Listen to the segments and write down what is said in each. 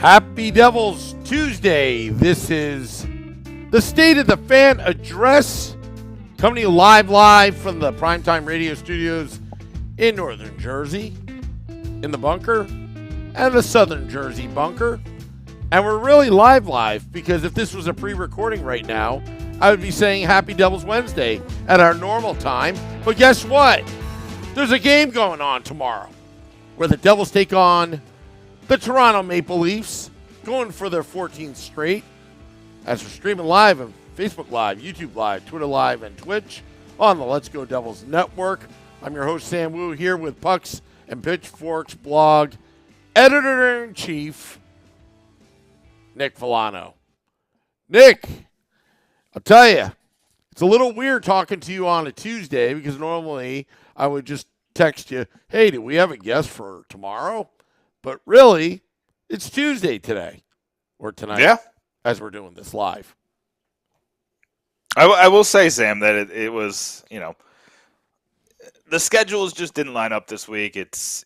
Happy Devils Tuesday. This is the State of the Fan Address, coming to you live from the Primetime Radio Studios in Northern Jersey, in the bunker, and the Southern Jersey bunker. And we're really live because if this was a pre-recording right now, I would be saying Happy Devils Wednesday at our normal time. But guess what? There's a game going on tomorrow where the Devils take on the Toronto Maple Leafs, going for their 14th straight. As we're streaming live on Facebook Live, YouTube Live, Twitter Live, and Twitch on the Let's Go Devils Network. I'm your host, Sam Wu, here with Pucks and Pitchforks blog editor-in-chief, Nick Villano. Nick, I'll tell you, it's a little weird talking to you on a Tuesday because normally I would just text you, hey, do we have a guest for tomorrow? But really, it's Tuesday today, or tonight, as we're doing this live. I will say, Sam, that it was, the schedules just didn't line up this week. It's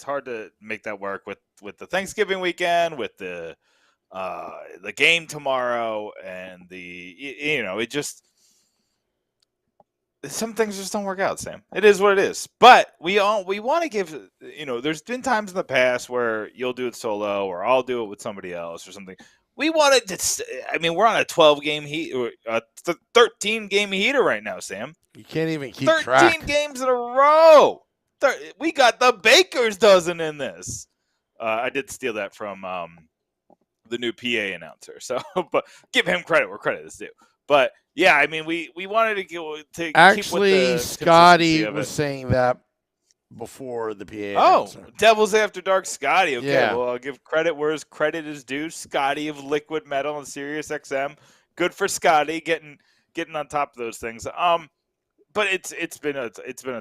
hard to make that work with the Thanksgiving weekend, with the game tomorrow, and it just, some things just don't work out, Sam. It is what it is. But we want to give, there's been times in the past where you'll do it solo or I'll do it with somebody else or something. We wanted to, we're on a 12-game heat, or a 13-game heater right now, Sam. You can't even keep 13 track. 13 games in a row. We got the Baker's dozen in this. I did steal that from the new PA announcer. So, but give him credit where credit is due. But yeah, we wanted to Actually, keep with the Scotty was saying that before the PA announcer. Devils After Dark Scotty. Okay, yeah. Well, I'll give credit where his credit is due. Scotty of Liquid Metal and Sirius XM. Good for Scotty getting on top of those things. But it's been a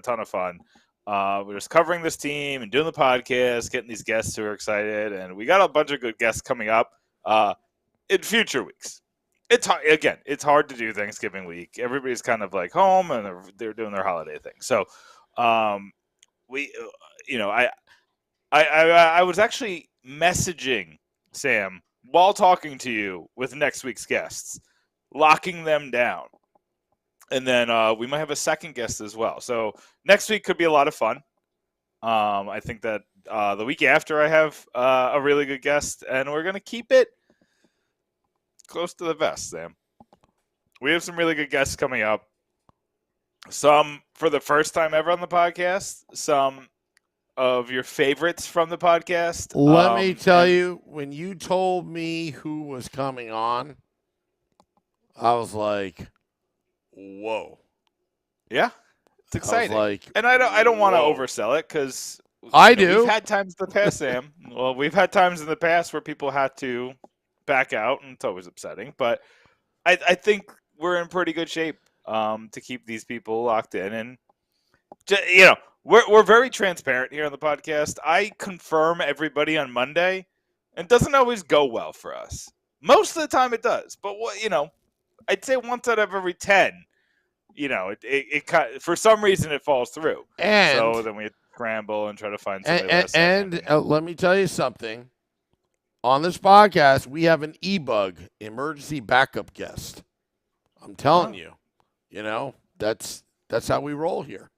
ton of fun. We're just covering this team and doing the podcast, getting these guests who are excited, and we got a bunch of good guests coming up in future weeks. It's hard to do Thanksgiving week. Everybody's kind of like home and they're doing their holiday thing. So, I was actually messaging Sam while talking to you with next week's guests, locking them down. And then we might have a second guest as well. So next week could be a lot of fun. I think that the week after I have a really good guest, and we're going to keep it close to the vest, Sam. We have some really good guests coming up. Some for the first time ever on the podcast. Some of your favorites from the podcast. Let me tell you, when you told me who was coming on, I was like, whoa. Yeah, it's exciting. And I don't want to oversell it because I do. We've had times in the past, Sam. Well, we've had times in the past where people had to back out, and it's always upsetting. But I think we're in pretty good shape to keep these people locked in, and we're very transparent here on the podcast. I confirm everybody on Monday, and it doesn't always go well for us. Most of the time, it does. But I'd say once out of every 10, it for some reason it falls through. And so then we scramble and try to find somebody else. And let me tell you something. On this podcast, we have an e-bug emergency backup guest. I'm telling you, that's how we roll here.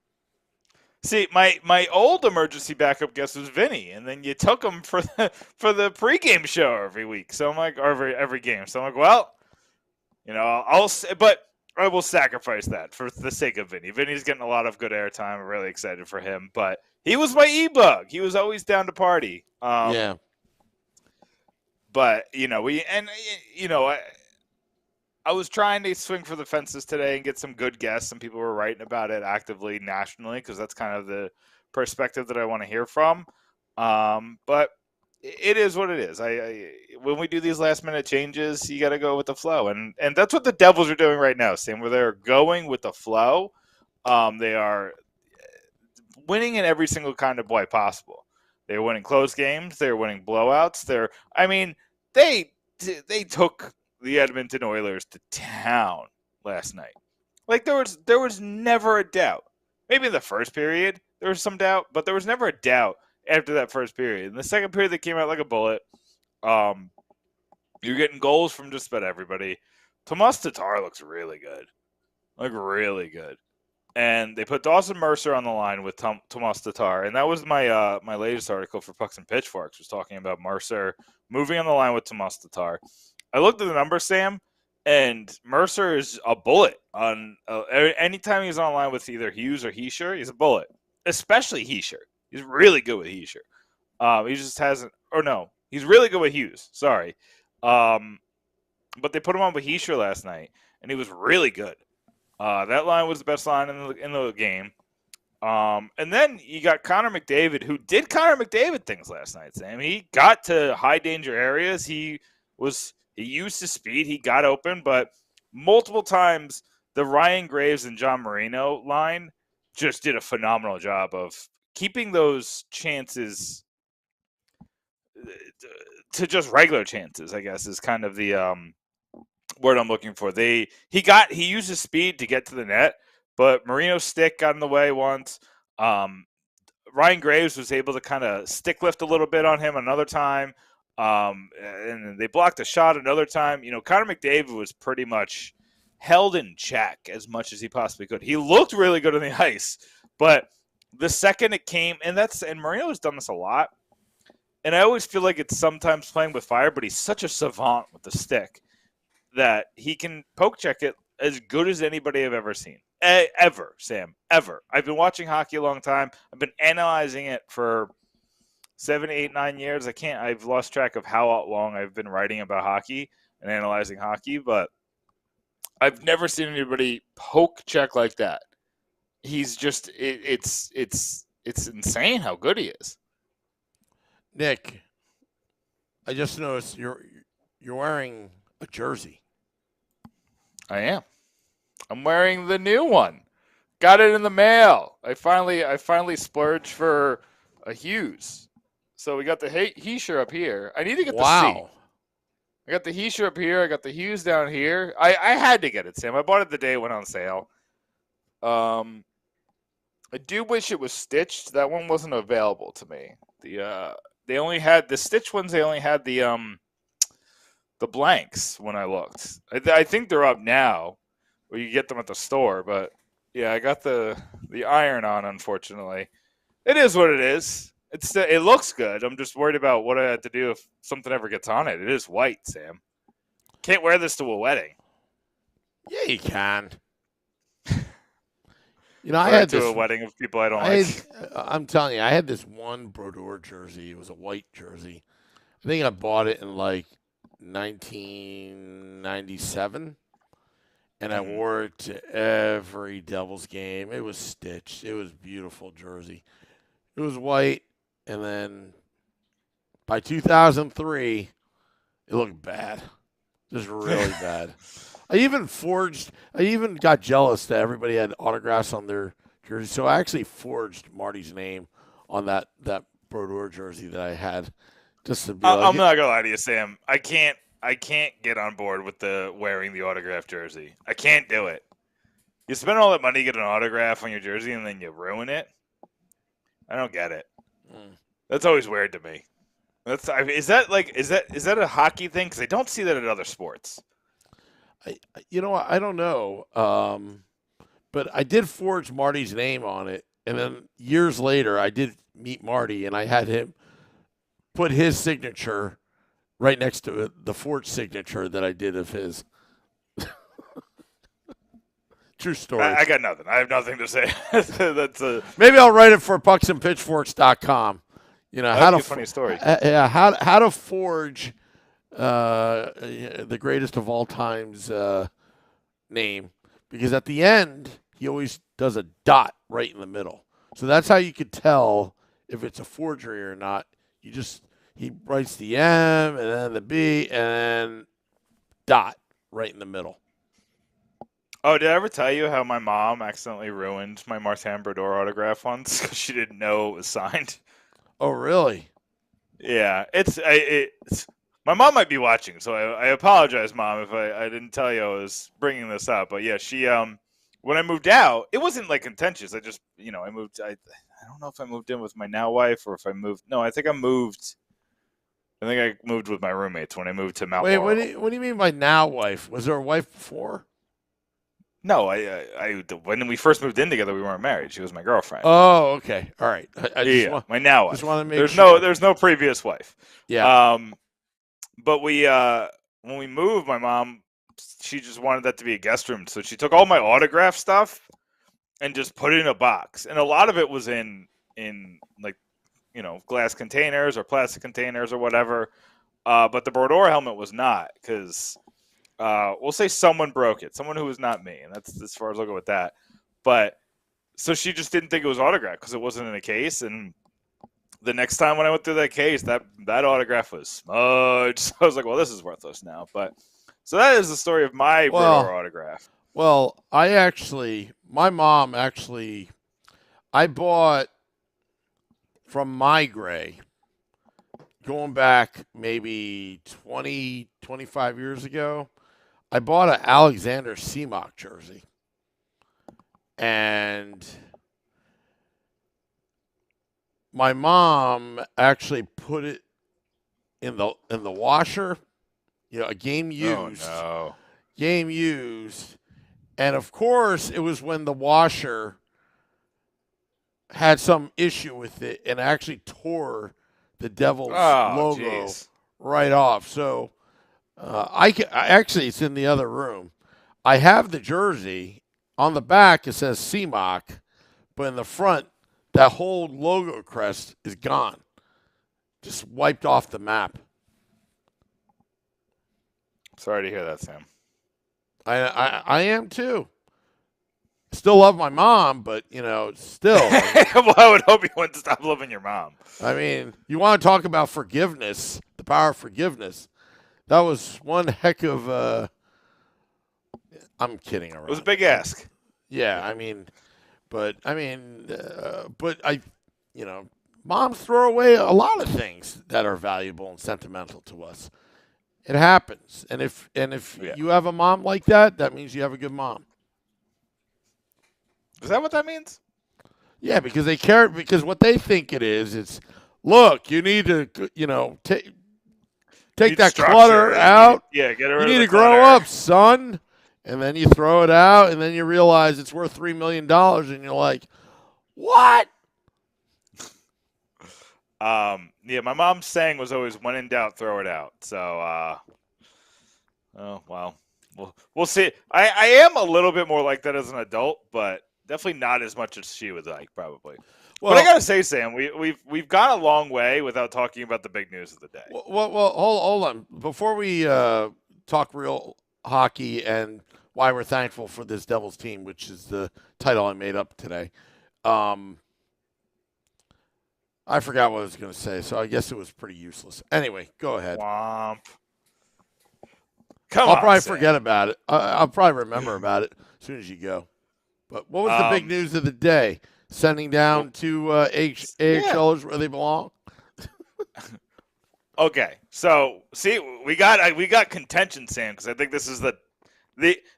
See, my old emergency backup guest was Vinny, and then you took him for the pregame show every week. So I'm like, every game. So I'm like, well, but I will sacrifice that for the sake of Vinny. Vinny's getting a lot of good airtime. I'm really excited for him. But he was my e-bug. He was always down to party. Yeah. But I was trying to swing for the fences today and get some good guests. Some people were writing about it actively nationally because that's kind of the perspective that I want to hear from. But it is what it is. When we do these last minute changes, you got to go with the flow, and that's what the Devils are doing right now, Sam. Where they're going with the flow. They are winning in every single kind of way possible. They're winning close games. They're winning blowouts. They took the Edmonton Oilers to town last night. Like there was never a doubt. Maybe in the first period there was some doubt, but there was never a doubt after that first period. In the second period, they came out like a bullet. You're getting goals from just about everybody. Tomas Tatar looks really good. Like, really good. And they put Dawson Mercer on the line with Tomas Tatar. And that was my my latest article for Pucks and Pitchforks, was talking about Mercer moving on the line with Tomas Tatar. I looked at the numbers, Sam, and Mercer is a bullet. On anytime he's on line with either Hughes or Heischer, he's a bullet. Especially Heischer. He's really good with Heischer. He just hasn't – or no, he's really good with Hughes. Sorry. But they put him on with Heischer last night, and he was really good. That line was the best line in the game. And then you got Connor McDavid, who did Connor McDavid things last night, Sam. He got to high danger areas. He used his speed. He got open, but multiple times the Ryan Graves and John Marino line just did a phenomenal job of keeping those chances to just regular chances, I guess, is kind of the word I'm looking for. He used his speed to get to the net, but Marino's stick got in the way once. Ryan Graves was able to kind of stick lift a little bit on him another time. And they blocked a shot another time. You know, Connor McDavid was pretty much held in check as much as he possibly could. He looked really good on the ice, but the second it came, and Marino has done this a lot, and I always feel like it's sometimes playing with fire, but he's such a savant with the stick that he can poke check it as good as anybody I've ever seen. Ever, Sam. Ever. I've been watching hockey a long time. I've been analyzing it for 7, 8, 9 years. I've lost track of how long I've been writing about hockey and analyzing hockey, but I've never seen anybody poke check like that. He's just, it's insane how good he is. Nick, I just noticed you're wearing a jersey. I am. I'm wearing the new one. Got it in the mail. I finally splurged for a Hughes. So we got the Heischer up here. I need to get the C. I got the Heischer up here. I got the Hughes down here. I had to get it, Sam. I bought it the day it went on sale. I do wish it was stitched. That one wasn't available to me. They only had the stitched ones. They only had the blanks when I looked. I think they're up now, or you get them at the store. But yeah, I got the iron on. Unfortunately, it is what it is. It looks good. I'm just worried about what I have to do if something ever gets on it. It is white, Sam. Can't wear this to a wedding. Yeah, you can. You know, I had to a wedding of people I don't like. I'm telling you, I had this one Brodeur jersey. It was a white jersey. I think I bought it in like 1997, and I wore it to every Devils game. It was stitched. It was a beautiful jersey. It was white, and then by 2003, it looked bad. Just really bad. I even got jealous that everybody had autographs on their jersey, so I actually forged Marty's name on that Brodeur jersey that I had. Just to be I'm not gonna lie to you, Sam. I can't get on board with the wearing the autographed jersey. I can't do it. You spend all that money to get an autograph on your jersey and then you ruin it. I don't get it. That's always weird to me. Is that a hockey thing? Because I don't see that in other sports. I don't know. But I did forge Marty's name on it, and then years later, I did meet Marty, and I had him put his signature right next to the forged signature that I did of his. True story. I got nothing. I have nothing to say. Maybe I'll write it for pucksandpitchforks.com. You know, how to funny story. How to forge the greatest of all time's name, because at the end he always does a dot right in the middle, so that's how you could tell if it's a forgery or not. He writes the M and then the B and then dot right in the middle. Oh, did I ever tell you how my mom accidentally ruined my Martin Brodeur autograph once because she didn't know it was signed? Oh, really? Yeah, it's my mom might be watching, so I apologize, Mom, if I didn't tell you I was bringing this up. But yeah, she when I moved out, it wasn't like contentious. I just I moved. I don't know if I moved in with my now wife or if I moved. No, I think I moved I think I moved with my roommates when I moved to Mount Wait, Laurel. what do you mean by now wife? Was there a wife before? No, when we first moved in together, we weren't married. She was my girlfriend. Oh, okay. All right. I Yeah, my now just wife. want to make sure. There's no previous wife. Yeah. But when we moved, my mom, she just wanted that to be a guest room, so she took all my autograph stuff and just put it in a box, and a lot of it was in like, glass containers or plastic containers or whatever. But the Brodeur helmet was not, because we'll say someone broke it, someone who was not me, and that's as far as I'll go with that. But so she just didn't think it was autographed because it wasn't in a case, and the next time when I went through that case, that autograph was smudged. So I was like, well, this is worthless now. But so that is the story of my Brodeur autograph. Well, my mom actually, I bought from My Gray, going back maybe 20, 25 years ago, I bought an Alexander Seamock jersey. And my mom actually put it in the washer, a game used. Oh, no. Game used. And of course, it was when the washer had some issue with it and actually tore the Devils logo right off. So actually, it's in the other room. I have the jersey. On the back, it says CMOC, but in the front, that whole logo crest is gone. Just wiped off the map. Sorry to hear that, Sam. I am too. Still love my mom, but still. Well, I would hope you wouldn't stop loving your mom. I mean, you want to talk about forgiveness, the power of forgiveness. That was one heck of I'm kidding around. It was a big ask. Yeah, but moms throw away a lot of things that are valuable and sentimental to us. It happens, and if you have a mom like that, that means you have a good mom. Is that what that means? Yeah, because they care. Because what they think it is, it's look, you need to, take that clutter out. Get rid of You need the to grow clutter. up, son. And then you throw it out, and then you realize it's worth $3 million, and you're like, what? Yeah, my mom's saying was always, when in doubt, throw it out. So, oh, well, we'll see. I am a little bit more like that as an adult, but definitely not as much as she would like, probably. Well, but I gotta say, Sam, we've gone a long way without talking about the big news of the day. Well, hold on. Before we talk real hockey and why we're thankful for this Devils team, which is the title I made up today. I forgot what I was going to say, so I guess it was pretty useless. Anyway, go ahead. Womp. I'll probably forget about it. I'll probably remember about it as soon as you go. But what was the big news of the day? Sending down to AHLers where they belong? Okay, so see, we got contention, Sam, because I think this is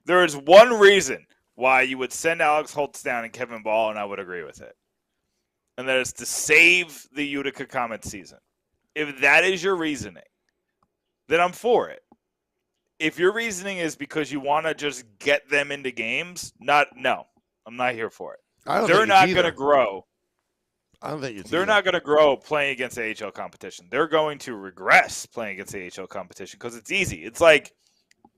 there is one reason why you would send Alex Holtz down and Kevin Ball, and I would agree with it. And that is to save the Utica Comets season. If that is your reasoning, then I'm for it. If your reasoning is because you want to just get them into games, no, I'm not here for it. They're not going to grow. I don't think it's They're not going to grow playing against AHL competition. They're going to regress playing against AHL competition because it's easy. It's like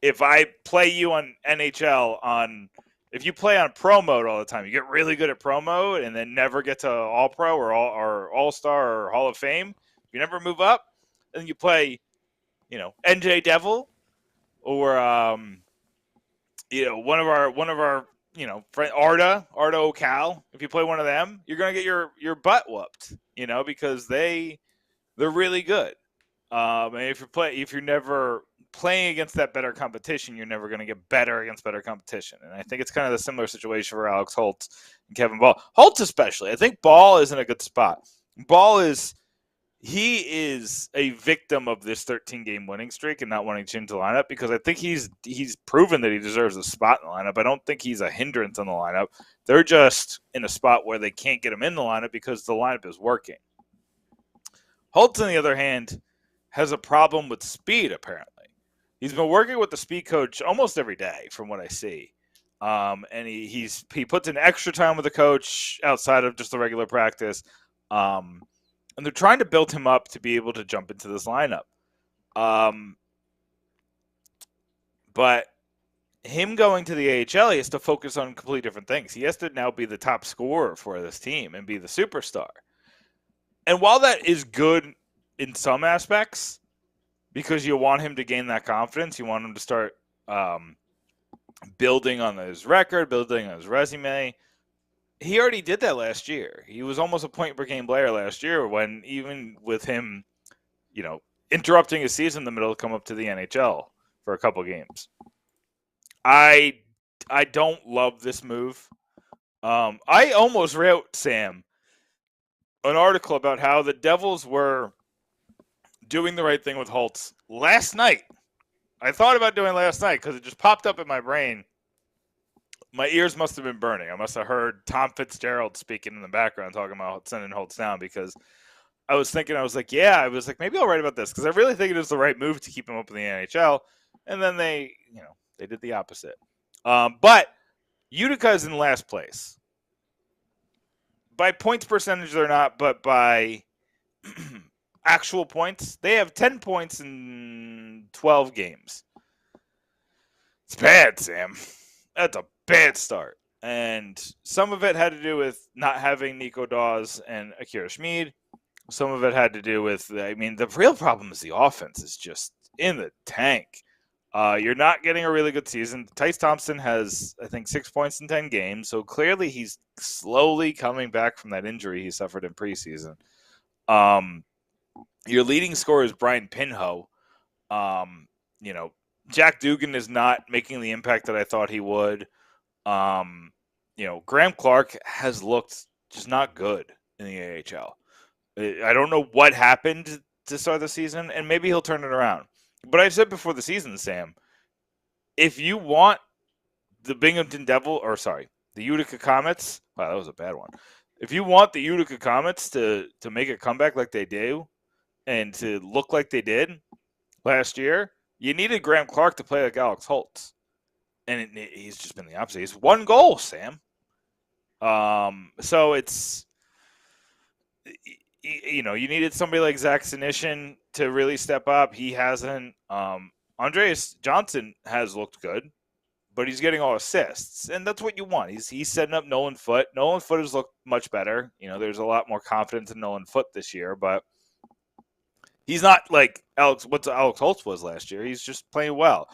if I play you on NHL if you play on pro mode all the time, you get really good at pro mode and then never get to all pro or all star or Hall of Fame. You never move up, and you play, NJ Devil or one of our friend Arda Ocal. If you play one of them, you're gonna get your butt whooped, because they're really good. And if you're never playing against that better competition, you're never going to get better against better competition. And I think it's kind of the similar situation for Alex Holtz and Kevin Ball. Holtz especially. I think Ball is in a good spot. Ball is a victim of this 13-game winning streak and not wanting to change the lineup because I think he's proven that he deserves a spot in the lineup. I don't think he's a hindrance on the lineup. They're just in a spot where they can't get him in the lineup because the lineup is working. Holtz, on the other hand, has a problem with speed, apparently. He's been working with the speed coach almost every day, from what I see. And he puts in extra time with the coach outside of just the regular practice. And they're trying to build him up to be able to jump into this lineup. But him going to the AHL, he has to focus on completely different things. He has to now be the top scorer for this team and be the superstar. And while that is good in some aspects, because you want him to gain that confidence, you want him to start building on his record, building on his resume. He already did that last year. He was almost a point per game player last year when, even with him, interrupting his season in the middle to come up to the NHL for a couple games. I don't love this move. I almost wrote, Sam, an article about how the Devils were doing the right thing with Holtz last night. I thought about doing it last night because it just popped up in my brain. My ears must have been burning. I must have heard Tom Fitzgerald speaking in the background talking about sending Holtz down, because I was thinking, maybe I'll write about this because I really think it is the right move to keep him up in the NHL. And then they did the opposite. But Utica is in last place. By points percentage, they're not, but by actual points, they have 10 points in 12 games. It's bad, Sam. That's a bad start. And some of it had to do with not having Nico Dawes and Akira Schmid. Some of it had to do with, the real problem is the offense is just in the tank. You're not getting a really good season. Tice Thompson has, I think, 6 points in 10 games. So clearly he's slowly coming back from that injury he suffered in preseason. Your leading scorer is Brian Pinho. Jack Dugan is not making the impact that I thought he would. Graham Clark has looked just not good in the AHL. I don't know what happened to start the season, and maybe he'll turn it around. But I said before the season, Sam, if you want the Utica Comets, wow, that was a bad one. If you want the Utica Comets to make a comeback like they do and to look like they did last year, you needed Graham Clark to play like Alex Holtz. And he's just been the opposite. He's one goal, Sam. So it's, you needed somebody like Zach Senyshyn to really step up. He hasn't. Andreas Johnson has looked good, but he's getting all assists, and that's what you want. He's setting up Nolan Foote. Nolan Foote has looked much better. There's a lot more confidence in Nolan Foote this year, but he's not like Alex Holtz was last year. He's just playing well.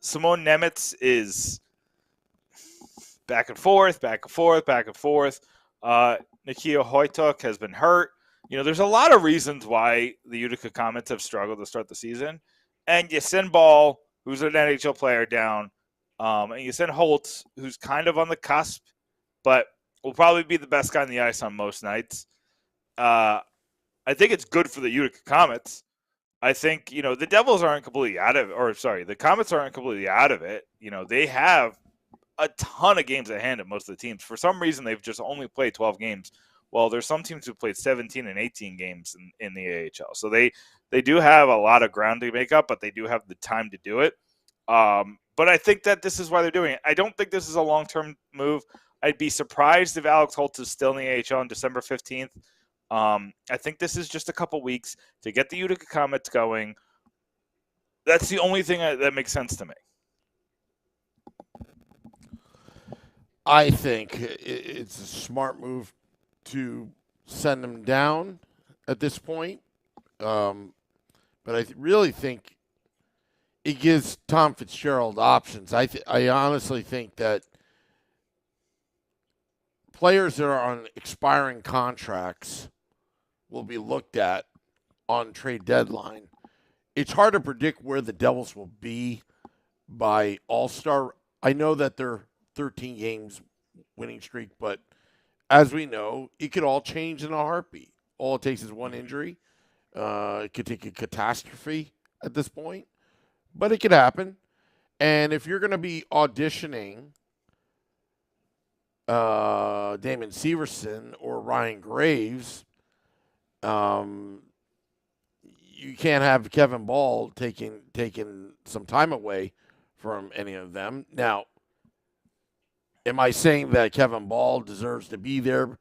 Simon Nemitz is back and forth. Nikia Hoytuk has been hurt. There's a lot of reasons why the Utica Comets have struggled to start the season. And you send Ball, who's an NHL player, down. And you send Holtz, who's kind of on the cusp, but will probably be the best guy on the ice on most nights. I think it's good for the Utica Comets. I think, the Devils aren't completely out of it. The Comets aren't completely out of it. They have a ton of games at hand at most of the teams. For some reason, they've just only played 12 games. Well, there's some teams who played 17 and 18 games in the AHL. So they do have a lot of ground to make up, but they do have the time to do it. But I think that this is why they're doing it. I don't think this is a long-term move. I'd be surprised if Alex Holtz is still in the AHL on December 15th. I think this is just a couple weeks to get the Utica Comets going. That's the only thing that makes sense to me. I think it's a smart move to send him down at this point. But I really think it gives Tom Fitzgerald options. I honestly think that players that are on expiring contracts will be looked at on trade deadline. It's hard to predict where the Devils will be by All-Star. I know that they're 13 games winning streak, but as we know, it could all change in a heartbeat. All it takes is one injury. It could take a catastrophe at this point, but it could happen. And if you're going to be auditioning Damon Severson or Ryan Graves, you're you can't have Kevin Ball taking some time away from any of them. Now, am I saying that Kevin Ball deserves to be there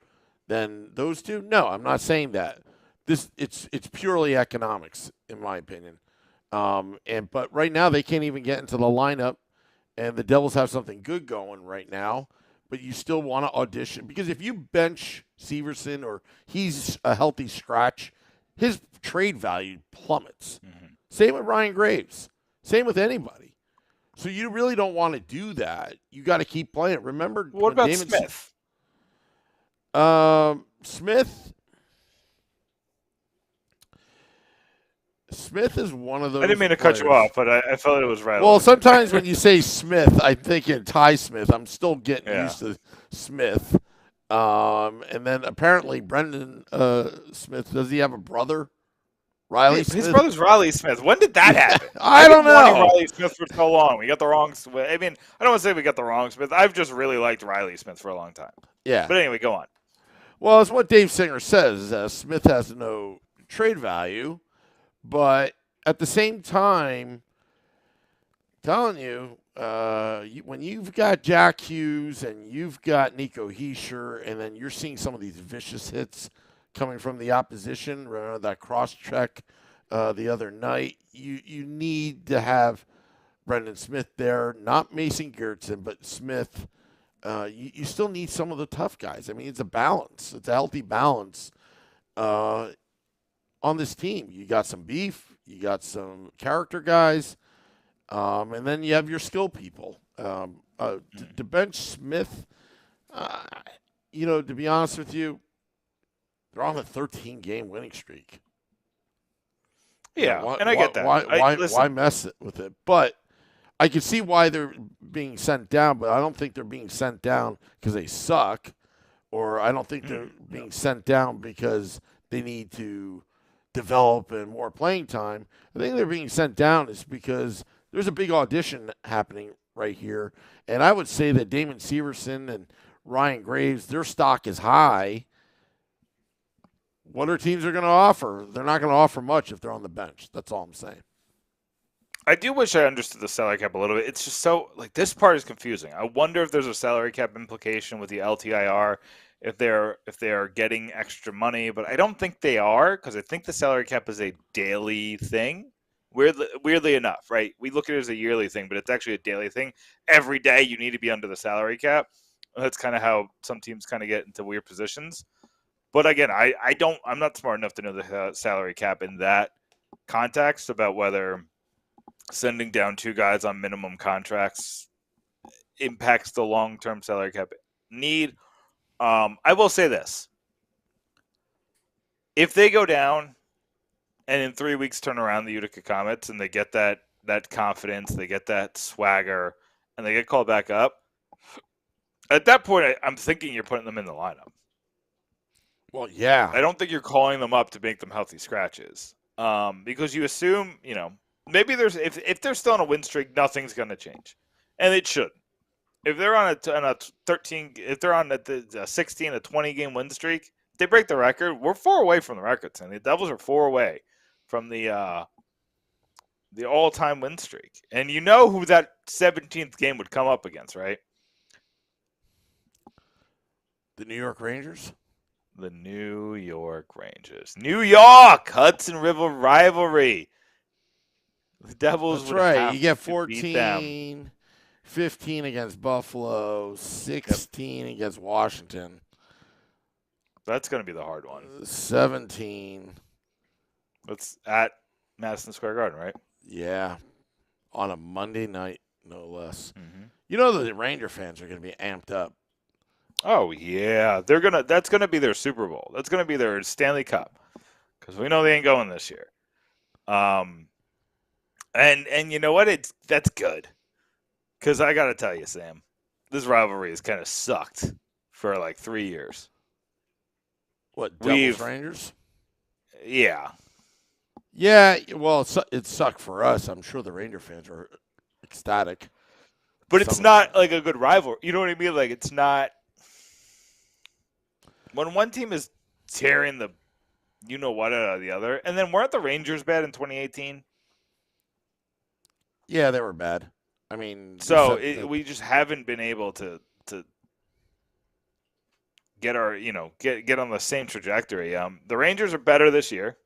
than those two? No, I'm not saying that. It's purely economics, in my opinion. But right now they can't even get into the lineup, and the Devils have something good going right now. But you still want to audition because if you bench Severson or he's a healthy scratch, his trade value plummets. Mm-hmm. Same with Ryan Graves. Same with anybody. So you really don't want to do that. You got to keep playing. Remember, what about Smith? Smith is one of those. I didn't mean to cut you off, but I felt it was right. Well, sometimes when you say Smith, I'm thinking Ty Smith. I'm still getting used to Smith. And then apparently Brendan Smith, does he have a brother? Riley Smith? His brother's Riley Smith. When did that happen? I don't know. Riley Smith for so long. We got the wrong Smith. I mean, I don't want to say we got the wrong Smith. I've just really liked Riley Smith for a long time. Yeah. But anyway, go on. Well, it's what Dave Singer says. Smith has no trade value. But at the same time, telling you, when you've got Jack Hughes and you've got Nico Hischier, and then you're seeing some of these vicious hits coming from the opposition, remember that cross-check the other night, you need to have Brendan Smith there, not Mason Gertson, but Smith. You still need some of the tough guys. I mean, it's a balance. It's a healthy balance. On this team, you got some beef, you got some character guys, and then you have your skill people. To bench Smith, to be honest with you, they're on a 13-game winning streak. Yeah, and I get that. Why mess with it? But I can see why they're being sent down, but I don't think they're being sent down because they suck, or I don't think they're being sent down because they need to develop and more playing time. I think they're being sent down is because there's a big audition happening right here. And I would say that Damon Severson and Ryan Graves, their stock is high. What are teams are going to offer? They're not going to offer much if they're on the bench. That's all I'm saying. I do wish I understood the salary cap a little bit. It's just so, this part is confusing. I wonder if there's a salary cap implication with the LTIR. If they're getting extra money, but I don't think they are because I think the salary cap is a daily thing. Weirdly enough, right? We look at it as a yearly thing, but it's actually a daily thing. Every day you need to be under the salary cap. That's kind of how some teams kind of get into weird positions. But again, I'm not smart enough to know the salary cap in that context about whether sending down two guys on minimum contracts impacts the long-term salary cap need. I will say this. If they go down and in 3 weeks turn around the Utica Comets and they get that confidence, they get that swagger, and they get called back up, at that point, I'm thinking you're putting them in the lineup. Well, yeah. I don't think you're calling them up to make them healthy scratches because you assume, maybe if they're still on a win streak, nothing's going to change, and it shouldn't. If they're on a 13, if they're on a 16, a 20-game win streak, if they break the record, we're 4 away from the record. And the Devils are 4 away from the all-time win streak. And you know who that 17th game would come up against, right? The New York Rangers? The New York Rangers. New York! Hudson River rivalry. The Devils That's would right. have You get to 14. beat them. 15 against Buffalo, 16 against Washington. That's going to be the hard one. 17. That's at Madison Square Garden, right? Yeah. On a Monday night, no less. Mm-hmm. You know the Ranger fans are going to be amped up. Oh, yeah. That's going to be their Super Bowl. That's going to be their Stanley Cup because we know they ain't going this year. And you know what? That's good. Because I got to tell you, Sam, this rivalry has kind of sucked for 3 years. What, Devils Rangers? Yeah. Yeah, well, it sucked for us. I'm sure the Ranger fans are ecstatic. But it's not a good rivalry. You know what I mean? It's not. When one team is tearing the you know what out of the other. And then weren't the Rangers bad in 2018? Yeah, they were bad. I mean, So we just haven't been able to get our get on the same trajectory. The Rangers are better this year.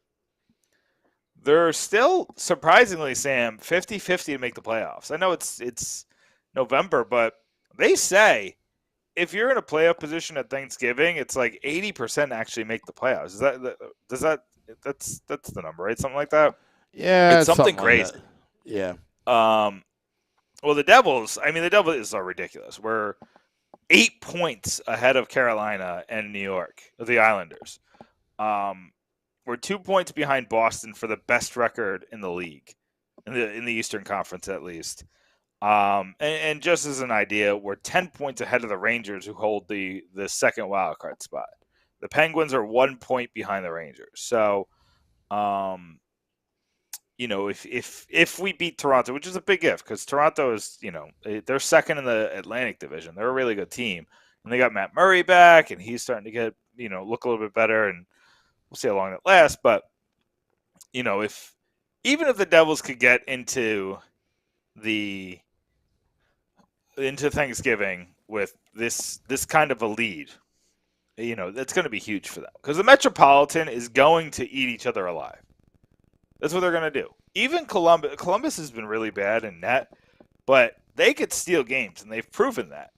They're still surprisingly, Sam, 50-50 to make the playoffs. I know it's November, but they say if you're in a playoff position at Thanksgiving, it's like 80% actually make the playoffs. That's the number, right? Something like that. Yeah, it's something like crazy. that. Yeah. Well, the Devils are ridiculous. We're 8 points ahead of Carolina and New York, the Islanders. We're 2 points behind Boston for the best record in the league, in the Eastern Conference at least. And just as an idea, we're 10 points ahead of the Rangers, who hold the second wild card spot. The Penguins are 1 point behind the Rangers. So, if we beat Toronto, which is a big if, because Toronto is, they're second in the Atlantic Division. They're a really good team, and they got Matt Murray back, and he's starting to get, look a little bit better, and we'll see how long it lasts. But, even if the Devils could get into Thanksgiving with this kind of a lead, that's going to be huge for them, because the Metropolitan is going to eat each other alive. That's what they're going to do. Even Columbus has been really bad in net, but they could steal games, and they've proven that.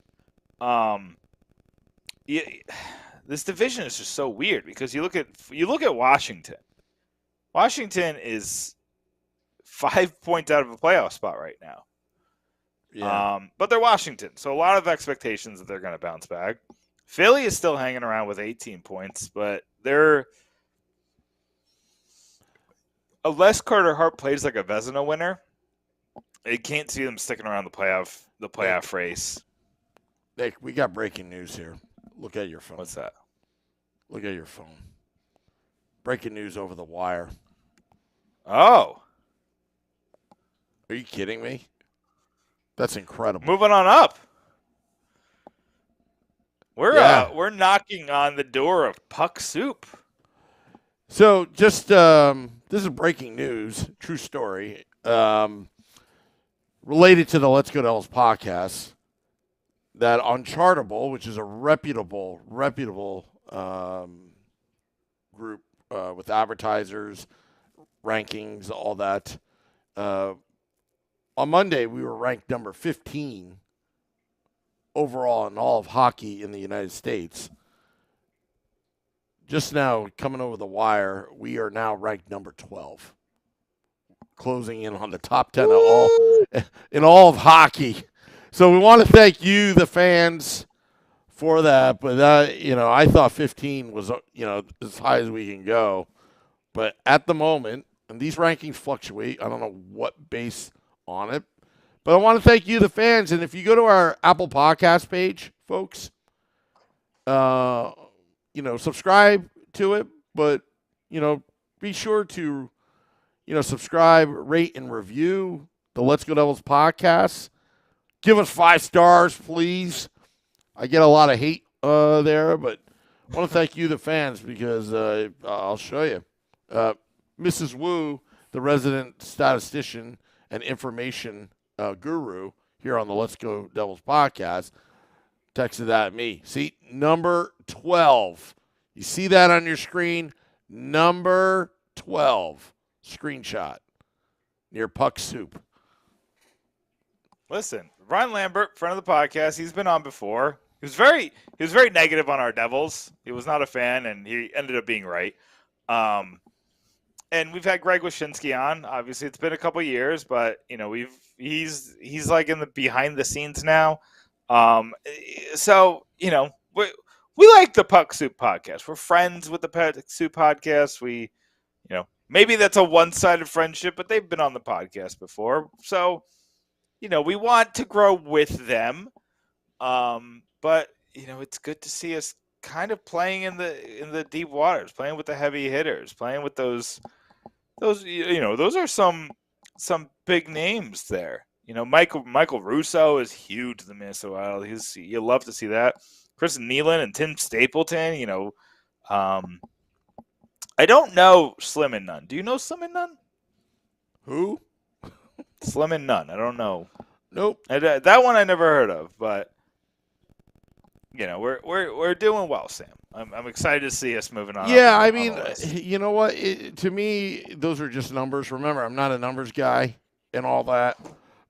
This division is just so weird, because you look at Washington. Washington is 5 points out of a playoff spot right now. Yeah. But they're Washington, so a lot of expectations that they're going to bounce back. Philly is still hanging around with 18 points, but unless Carter Hart plays like a Vezina winner, I can't see them sticking around the playoff race. Nick, we got breaking news here. Look at your phone. What's that? Look at your phone. Breaking news over the wire. Oh. Are you kidding me? That's incredible. Moving on up. We're knocking on the door of Puck Soup. So just this is breaking news, true story, related to the Let's Go Devils podcast, that Unchartable, which is a reputable group with advertisers, rankings, all that. On Monday, we were ranked number 15 overall in all of hockey in the United States. Just now, coming over the wire, we are now ranked number 12, closing in on the top 10 in all of hockey. So we want to thank you, the fans, for that. But I thought 15 was as high as we can go. But at the moment, and these rankings fluctuate, I don't know what base on it, but I want to thank you, the fans. And if you go to our Apple Podcast page, folks, subscribe to it, but, be sure to, subscribe, rate, and review the Let's Go Devils podcast. Give us 5 stars, please. I get a lot of hate there, but I want to thank you, the fans, because I'll show you. Mrs. Wu, the resident statistician and information guru here on the Let's Go Devils podcast, texted that at me. See, number 12. You see that on your screen? Number 12. Screenshot. Near Puck Soup. Listen, Ryan Lambert, friend of the podcast, he's been on before. He was very negative on our Devils. He was not a fan, and he ended up being right. And we've had Greg Wyshynski on. Obviously, it's been a couple years, but he's like in the behind the scenes now. So we like the Puck Soup podcast. We're friends with the Puck Soup podcast. We, maybe that's a one-sided friendship, but they've been on the podcast before. So, we want to grow with them. But, it's good to see us kind of playing in the deep waters, playing with the heavy hitters, playing with those are some big names there. Michael Russo is huge in the Minnesota Wild. You'll love to see that. Chris Nealon and Tim Stapleton, I don't know Slim and None. Do you know Slim and None? Who? Slim and None. I don't know. Nope. That one I never heard of, but we're doing well, Sam. I'm excited to see us moving on. Yeah, I mean, you know what? To me, those are just numbers. Remember, I'm not a numbers guy and all that,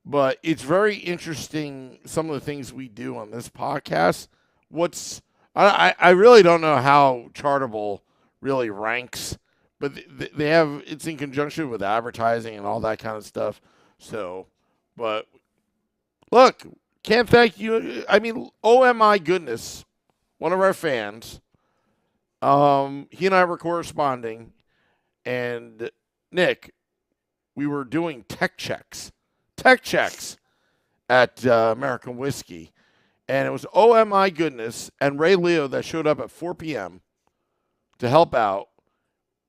but it's very interesting some of the things we do on this podcast. I really don't know how Chartable really ranks, but they have it's in conjunction with advertising and all that kind of stuff. So, but look, can't thank you. I mean, oh my goodness, one of our fans. He and I were corresponding, and Nick, we were doing tech checks at American Whiskey, and it was oh my goodness, and Ray Leo that showed up at 4 p.m. to help out,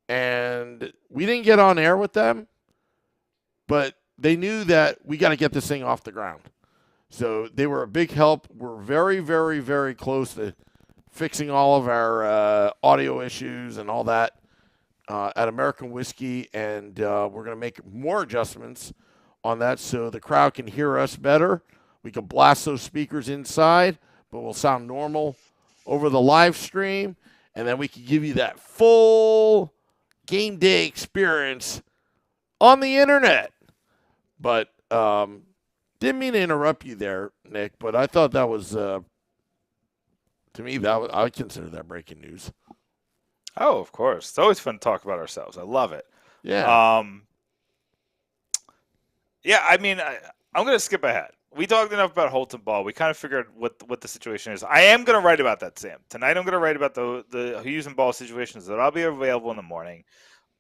and we didn't get on air with them, but they knew that we got to get this thing off the ground. So they were a big help. We're very, very, very close to fixing all of our audio issues and all that at American Whiskey, and we're going to make more adjustments on that so the crowd can hear us better. We can blast those speakers inside, but we'll sound normal over the live stream, and then we can give you that full game day experience on the internet. But didn't mean to interrupt you there, Nick, but I thought that was, to me, I would consider that breaking news. Oh, of course. It's always fun to talk about ourselves. I love it. Yeah. Yeah, I mean, I'm going to skip ahead. We talked enough about Holton Ball. We kind of figured what the situation is. I am going to write about that, Sam. Tonight I'm going to write about the Hughes and Ball situations that I'll be available in the morning.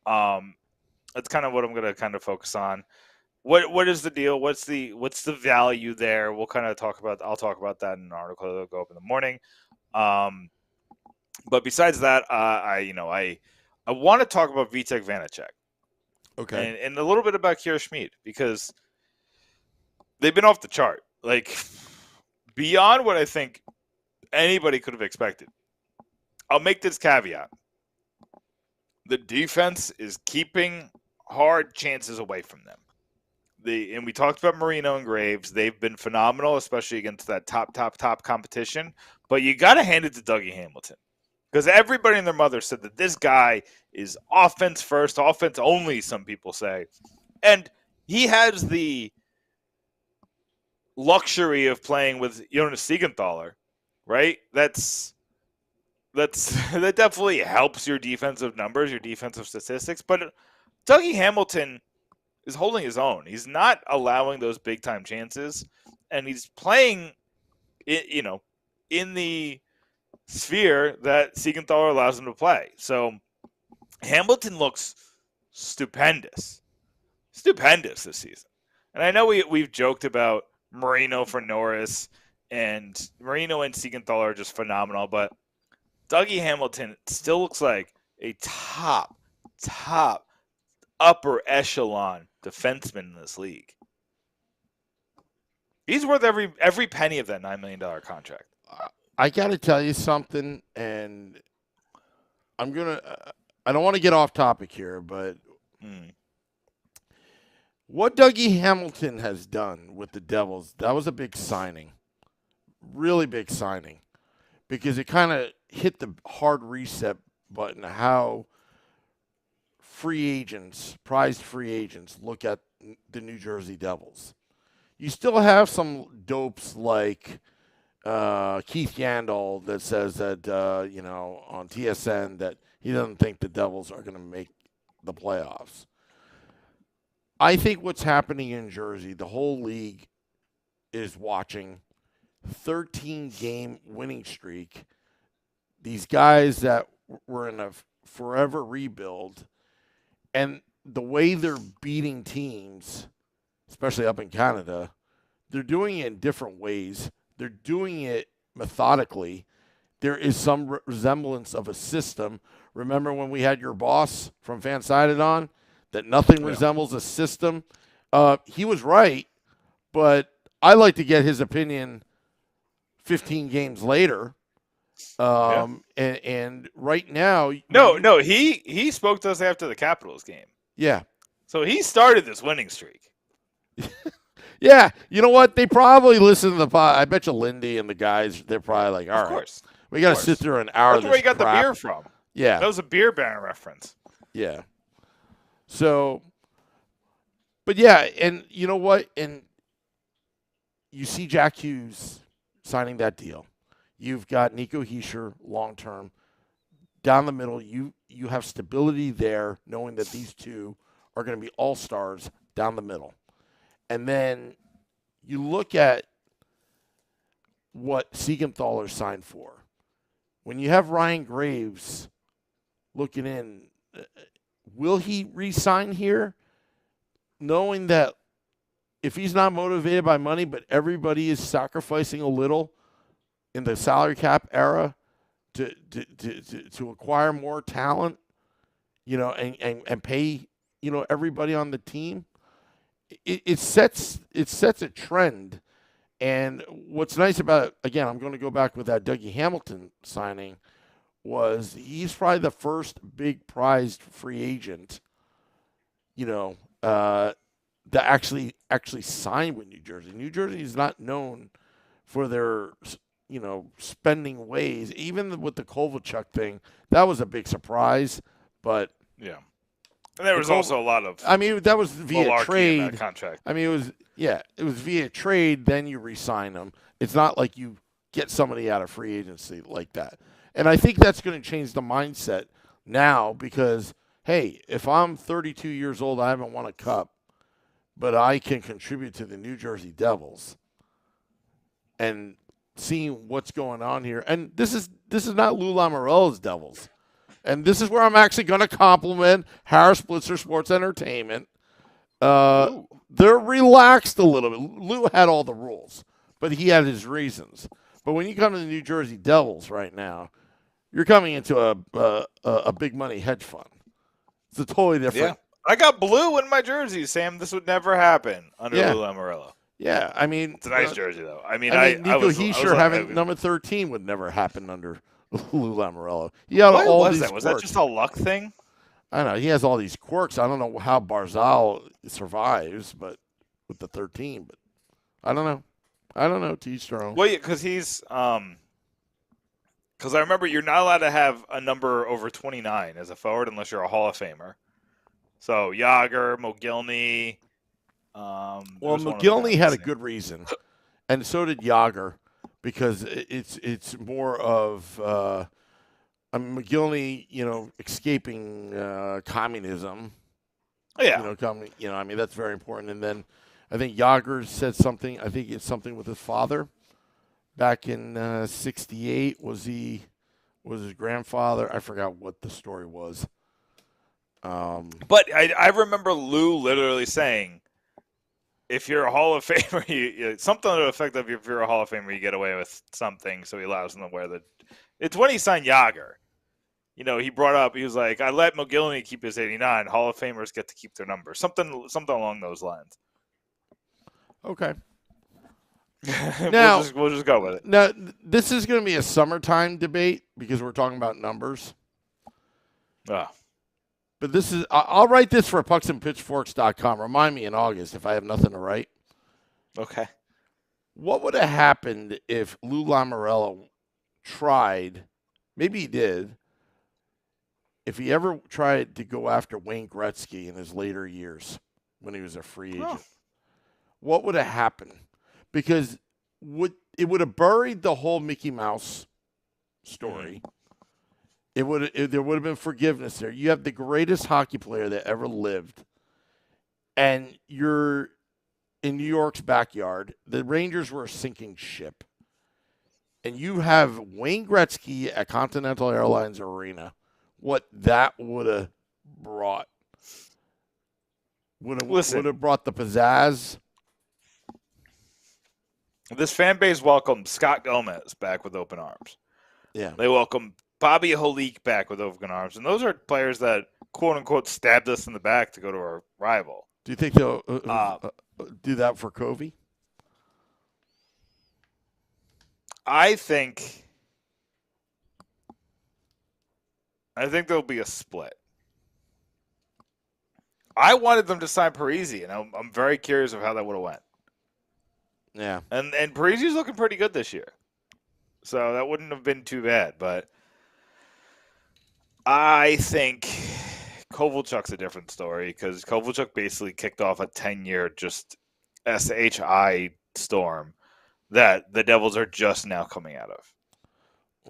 That's kind of what I'm going to kind of focus on. What is the deal? What's the value there? We'll kind of I'll talk about that in an article that'll go up in the morning. But besides that, I want to talk about Vitek Vanacek. Okay. And a little bit about Kira Schmid, because they've been off the chart, like beyond what I think anybody could have expected. I'll make this caveat. The defense is keeping hard chances away from them. And we talked about Marino and Graves. They've been phenomenal, especially against that top competition. But you got to hand it to Dougie Hamilton, because everybody and their mother said that this guy is offense first, offense only, some people say. And he has the luxury of playing with Jonas Siegenthaler, right? That definitely helps your defensive numbers, your defensive statistics. But Dougie Hamilton is holding his own. He's not allowing those big-time chances, and he's playing, in the sphere that Siegenthaler allows him to play. So Hamilton looks stupendous this season. And I know we've joked about Marino for Norris, and Marino and Siegenthaler are just phenomenal, but Dougie Hamilton still looks like a top upper echelon defenseman in this league. He's worth every penny of that $9 million contract. I got to tell you something, and I don't want to get off topic here, but what Dougie Hamilton has done with the Devils, that was a big signing. Really big signing. Because it kind of hit the hard reset button how prized free agents look at the New Jersey Devils. You still have some dopes like Keith Yandel that says that, on TSN that he doesn't think the Devils are going to make the playoffs. I think what's happening in Jersey, the whole league is watching 13-game winning streak. These guys that were in a forever rebuild, and the way they're beating teams, especially up in Canada, they're doing it in different ways. They're doing it methodically. There is some resemblance of a system. Remember when we had your boss from Fansided on, that nothing resembles a system? He was right, but I like to get his opinion 15 games later. Yeah. And right now, No, he spoke to us after the Capitals game. yeah. So he started this winning streak. Yeah, you know what? They probably listen to the pod. I bet you Lindy and the guys, they're probably like, all Of right, course. we got to sit through an hour That's of where this he got crap. the beer from. Yeah. That was a beer baron reference. Yeah. So, but yeah, and you know what? And you see Jack Hughes signing that deal. You've got Nico Hischier long term. Down the middle, you have stability there, knowing that these two are going to be all-stars down the middle. And then you look at what Siegenthaler signed for. When you have Ryan Graves looking in, will he re-sign here, knowing that if he's not motivated by money, but everybody is sacrificing a little in the salary cap era to acquire more talent, and pay, everybody on the team, it sets a trend. And what's nice about it, again, I'm going to go back with that Dougie Hamilton signing, was he's probably the first big prized free agent, that actually signed with New Jersey. New Jersey is not known for their, spending ways. Even with the Kovalchuk thing, that was a big surprise. But yeah, and there was also a lot of. I mean, that was via trade. In that contract. I mean, it was via trade. Then you re-sign them. It's not like you get somebody out of free agency like that. And I think that's going to change the mindset now because, hey, if I'm 32 years old, I haven't won a cup, but I can contribute to the New Jersey Devils. And seeing what's going on here, and this is not Lou Lamoriello's Devils, and this is where I'm actually going to compliment Harris Blitzer Sports Entertainment. They're relaxed a little bit. Lou had all the rules, but he had his reasons. But when you come to the New Jersey Devils right now, you're coming into a big money hedge fund. It's a totally different. Yeah. I got blue in my jersey, Sam. This would never happen under Lou Lamoriello. Yeah, I mean, it's a nice jersey, though. I mean, Nico Hischier having number 13 would never happen under Lou Lamoriello. He had all these quirks. Was that just a luck thing? I don't know. He has all these quirks. I don't know how Barzal survives, but with the 13. But I don't know. To each their own. Well, yeah, because he's because I remember you're not allowed to have a number over 29 as a forward unless you're a Hall of Famer. So Yager, Mogilny. Mogilny had a good reason, and so did Yager, because it's more of Mogilny, escaping communism. Oh, yeah. I mean, that's very important. And then I think Yager said something. I think it's something with his father back in '68. Was his grandfather? I forgot what the story was. But I remember Lou literally saying, if you're a Hall of Famer, you something to the effect of if you're a Hall of Famer, you get away with something. So he allows them to wear the. It's when he signed Yager. He brought up. He was like, "I let Mogilny keep his 89. Hall of Famers get to keep their number." Something along those lines. Okay. Now we'll just go with it. Now this is going to be a summertime debate because we're talking about numbers. But this is, I'll write this for pucksandpitchforks.com. Remind me in August if I have nothing to write. Okay. What would have happened if Lou Lamoriello tried, maybe he did, if he ever tried to go after Wayne Gretzky in his later years when he was a free agent? What would have happened? Because it would have buried the whole Mickey Mouse story. There would have been forgiveness there. You have the greatest hockey player that ever lived, and you're in New York's backyard. The Rangers were a sinking ship, and you have Wayne Gretzky at Continental Airlines Arena. What that would have brought would have brought the pizzazz. This fan base welcomed Scott Gomez back with open arms. Yeah, they welcomed Bobby Holik back with open arms, and those are players that "quote unquote" stabbed us in the back to go to our rival. Do you think they'll do that for Covey? I think I think there'll be a split. I wanted them to sign Parisi, and I'm very curious of how that would have went. Yeah. And Parisi's looking pretty good this year. So that wouldn't have been too bad. But I think Kovalchuk's a different story because Kovalchuk basically kicked off a 10-year just SHI storm that the Devils are just now coming out of.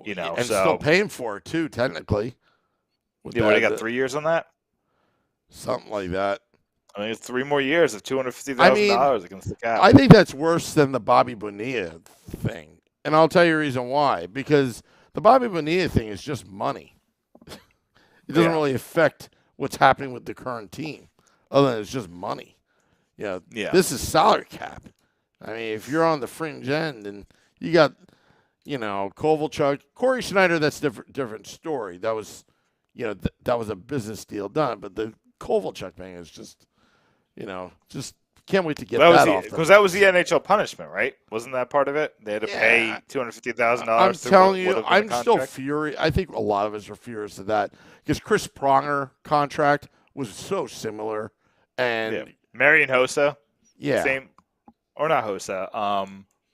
And still paying for it, too, technically. Yeah, what, they got 3 years on that? Something like that. I mean, it's 3 more years of $250,000 against the cap. I think that's worse than the Bobby Bonilla thing. And I'll tell you the reason why. Because the Bobby Bonilla thing is just money. It doesn't really affect what's happening with the current team, other than it's just money. This is salary cap. I mean, if you're on the fringe end and you got, Kovalchuk, Corey Schneider, that's different story. That was, that was a business deal done. But the Kovalchuk thing is just, just can't wait to get that off. Because that was the NHL punishment, right? Wasn't that part of it? They had to pay $250,000. I'm telling you, I'm still furious. I think a lot of us are furious of that because Chris Pronger contract was so similar, and Marian Hossa, same, or not Hossa.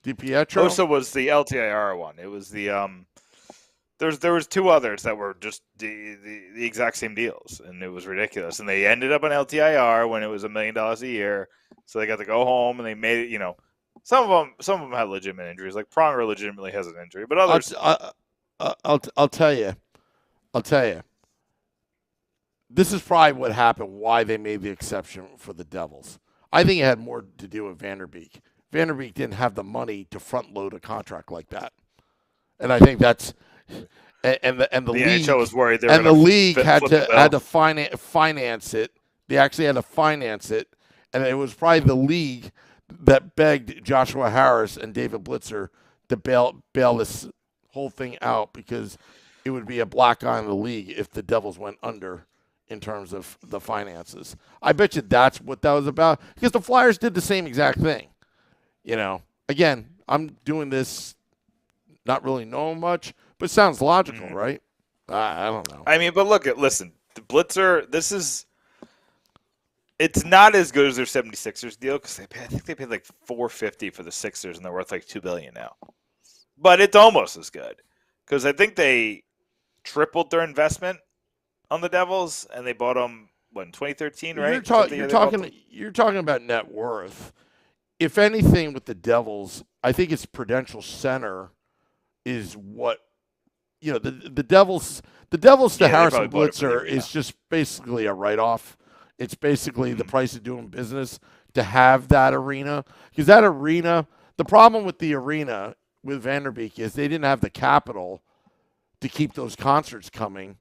DiPietro. Hossa was the LTIR one. It was the There was 2 others that were just the exact same deals, and it was ridiculous. And they ended up on LTIR when it was $1 million a year, so they got to go home and they made it. Some of them had legitimate injuries, like Pronger legitimately has an injury, but others. I'll tell you. This is probably what happened. Why they made the exception for the Devils. I think it had more to do with Vanderbeek. Vanderbeek didn't have the money to front load a contract like that, and I think that's. And the league, NHL was worried. And the league had to finance it. They actually had to finance it, and it was probably the league that begged Joshua Harris and David Blitzer to bail this whole thing out because it would be a black eye on the league if the Devils went under in terms of the finances. I bet you that's what that was about because the Flyers did the same exact thing. Again, I'm doing this not really knowing much. But it sounds logical, right? I don't know. I mean, but listen, the Blitzer, it's not as good as their 76ers deal because I think they paid like $450 for the Sixers and they're worth like $2 billion now. But it's almost as good because I think they tripled their investment on the Devils and they bought them in 2013, right? You're talking about net worth. If anything, with the Devils, I think it's Prudential Center is what. The Devils to Harrison Blitzer is just basically a write-off. It's basically the price of doing business to have that arena. Because that arena, the problem with the arena with Vanderbeek is they didn't have the capital to keep those concerts coming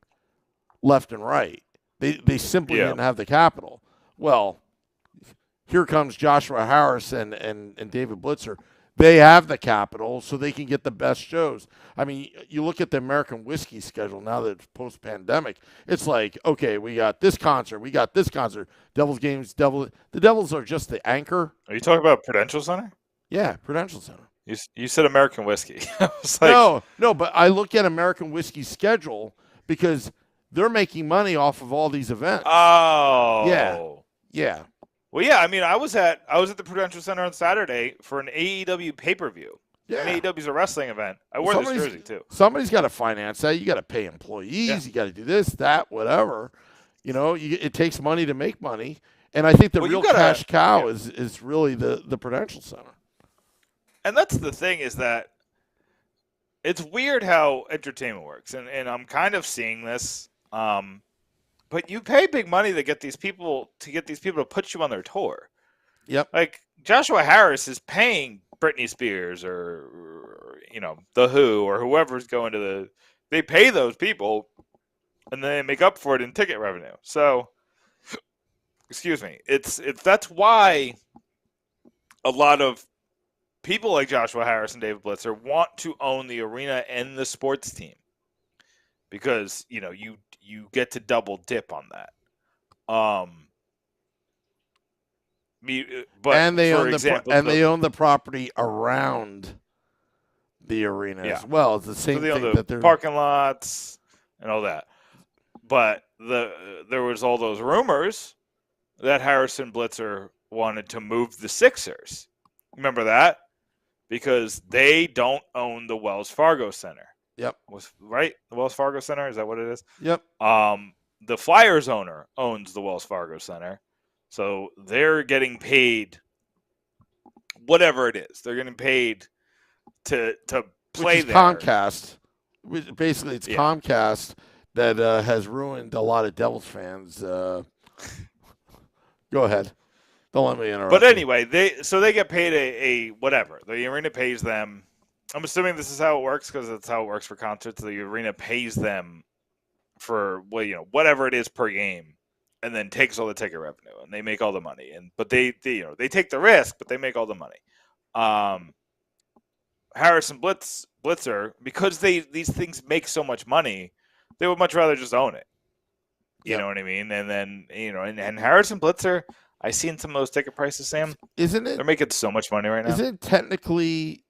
left and right. They simply didn't have the capital. Well, here comes Joshua Harris and David Blitzer. They have the capital, so they can get the best shows. I mean, you look at the American Whiskey schedule now that it's post-pandemic. It's like, okay, we got this concert, Devils games, The Devils are just the anchor. Are you talking about Prudential Center? Yeah, Prudential Center. You said American Whiskey. I was like, no, but I look at American Whiskey's schedule because they're making money off of all these events. Oh. Yeah. Well, yeah, I mean, I was at the Prudential Center on Saturday for an AEW pay-per-view. Yeah. And AEW's a wrestling event. I wore this jersey, too. Somebody's got to finance that. You got to pay employees. Yeah. You got to do this, that, whatever. It takes money to make money. And I think the real cash cow is really the Prudential Center. And that's the thing is that it's weird how entertainment works. And I'm kind of seeing this. But you pay big money to get these people to put you on their tour. Yep. Like Joshua Harris is paying Britney Spears or The Who or whoever's going to they pay those people and then they make up for it in ticket revenue. So excuse me. That's why a lot of people like Joshua Harris and David Blitzer want to own the arena and the sports team. Because, you get to double dip on that. They own the property around the arena as well. It's the same thing that they're parking lots and all that. But there was all those rumors that Harrison Blitzer wanted to move the Sixers. Remember that? Because they don't own the Wells Fargo Center. Yep. Right? The Wells Fargo Center? Is that what it is? Yep. The Flyers owner owns the Wells Fargo Center. So they're getting paid whatever it is. They're getting paid to play there. Comcast. Basically, it's Comcast that has ruined a lot of Devils fans. Go ahead. Don't let me interrupt. But anyway, they get paid a whatever. The arena pays them. I'm assuming this is how it works because that's how it works for concerts. The arena pays them for whatever it is per game, and then takes all the ticket revenue, and they make all the money. But they take the risk, but they make all the money. Harrison Blitzer, because these things make so much money, they would much rather just own it. You know what I mean? And then and Harrison Blitzer, I seen some of those ticket prices, Sam. Isn't it? They're making so much money right now. Isn't it technically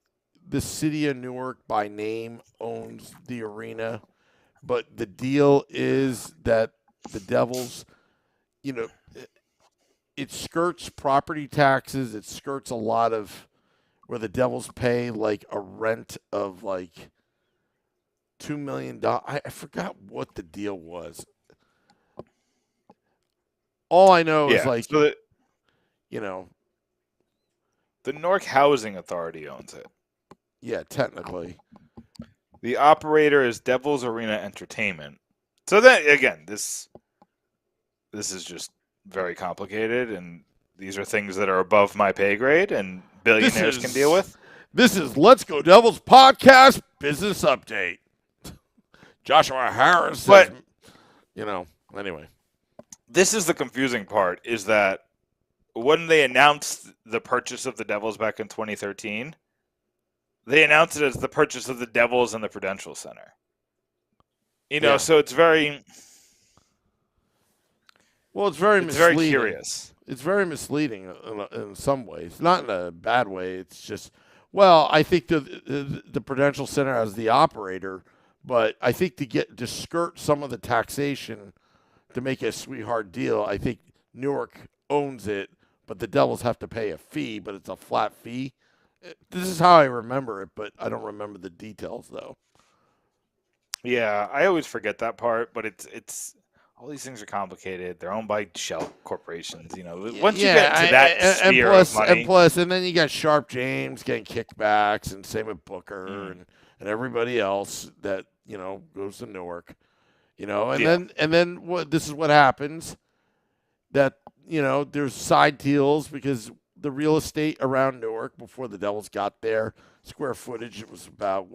the city of Newark by name owns the arena, but the deal is that the Devils, it skirts property taxes. It skirts a lot of where the Devils pay like a rent of like $2 million. I forgot what the deal was. All I know is the Newark Housing Authority owns it. Yeah, technically. The operator is Devils Arena Entertainment. So then again, this is just very complicated, and these are things that are above my pay grade and billionaires can deal with. This is Let's Go Devils podcast business update. Joshua Harris says, anyway. This is the confusing part, is that when they announced the purchase of the Devils back in 2013, they announced it as the purchase of the Devils and the Prudential Center. So it's very... Well, it's very misleading. Very curious. It's very misleading in some ways. Not in a bad way. It's just, I think the Prudential Center as the operator, but I think to skirt some of the taxation to make a sweetheart deal, I think Newark owns it, but the Devils have to pay a fee, but it's a flat fee. This is how I remember it, but I don't remember the details, though. Yeah, I always forget that part, but it's all these things are complicated. They're owned by shell corporations. Once you get into that sphere of money. And then you got Sharp James getting kickbacks, and same with Booker and everybody else that, goes to Newark. Then this is what happens, that, there's side deals because the real estate around Newark before the Devils got there, square footage, it was about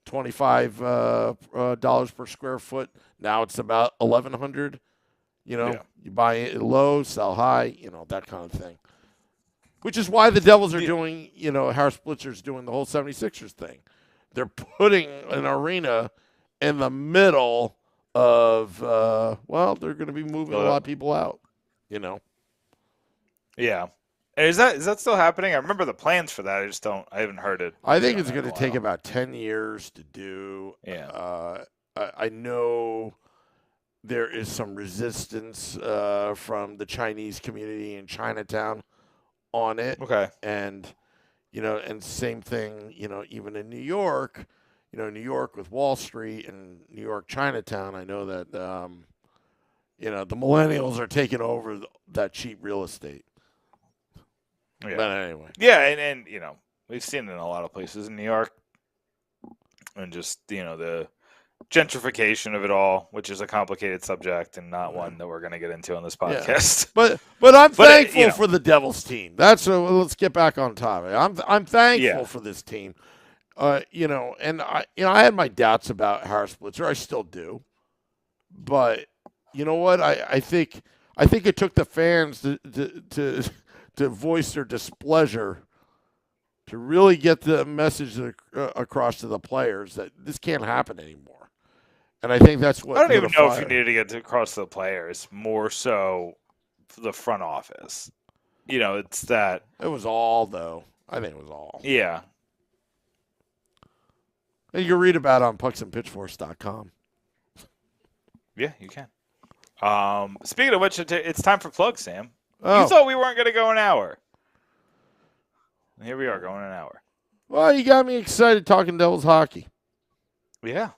$25 per square foot. Now it's about $1,100. You buy it low, sell high, that kind of thing. Which is why the Devils are doing, Harris Blitzer's doing the whole 76ers thing. They're putting an arena in the middle of, they're going to be moving a lot of people out, Yeah. And is that still happening? I remember the plans for that. I haven't heard it. I think it's going to take about 10 years to do. Yeah. I know there is some resistance from the Chinese community in Chinatown on it. Okay. And, and same thing, even in New York, New York with Wall Street and New York Chinatown, I know that, the millennials are taking over that cheap real estate. Yeah. But anyway. Yeah, and we've seen it in a lot of places in New York. And just, the gentrification of it all, which is a complicated subject and not one that we're going to get into on this podcast. Yeah. But I'm thankful for the Devils team. Let's get back on topic. I'm thankful for this team. And I had my doubts about Harris Blitzer. I still do. But you know what? I think it took the fans to voice their displeasure to really get the message across to the players that this can't happen anymore. And I think that's what... I don't even know if you needed to get across to the players, more so the front office. It's that... It was all, though. I think it was all. Yeah. And you can read about it on pucksandpitchforks.com. Yeah, you can. Speaking of which, it's time for plugs, Sam. Oh. You thought we weren't going to go an hour. Here we are going an hour. Well, you got me excited talking Devils hockey. Yeah.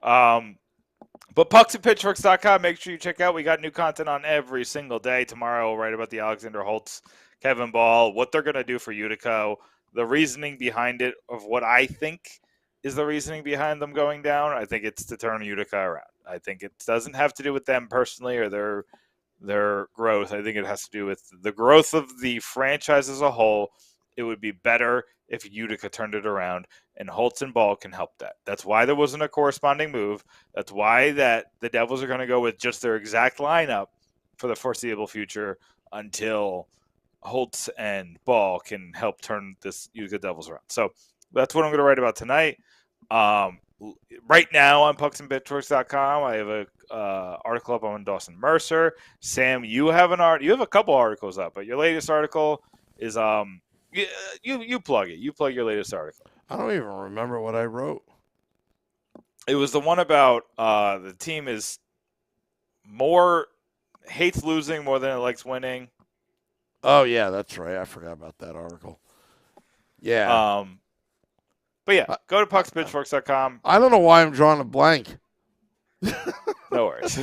But pucksandpitchforks.com, make sure you check out. We got new content on every single day. Tomorrow, we'll write about the Alexander Holtz, Kevin Ball, what they're going to do for Utico, the reasoning behind it, of what I think is the reasoning behind them going down. I think it's to turn Utica around. I think it doesn't have to do with them personally or their growth. I think it has to do with the growth of the franchise as a whole. It would be better if Utica turned it around, and Holtz and Ball can help that. That's why there wasn't a corresponding move. That's why that the Devils are going to go with just their exact lineup for the foreseeable future until Holtz and Ball can help turn this Utica Devils around. So that's what I'm going to write about tonight. Right now on pucksandpitchforks.com, I have a article up on Dawson Mercer. Sam, you have a couple articles up, but your latest article is you plug it. You plug your latest article. I don't even remember what I wrote. It was the one about the team hates losing more than it likes winning. Oh yeah, that's right. I forgot about that article. Yeah. But yeah, go to puckspitchforks.com. I don't know why I'm drawing a blank. No worries.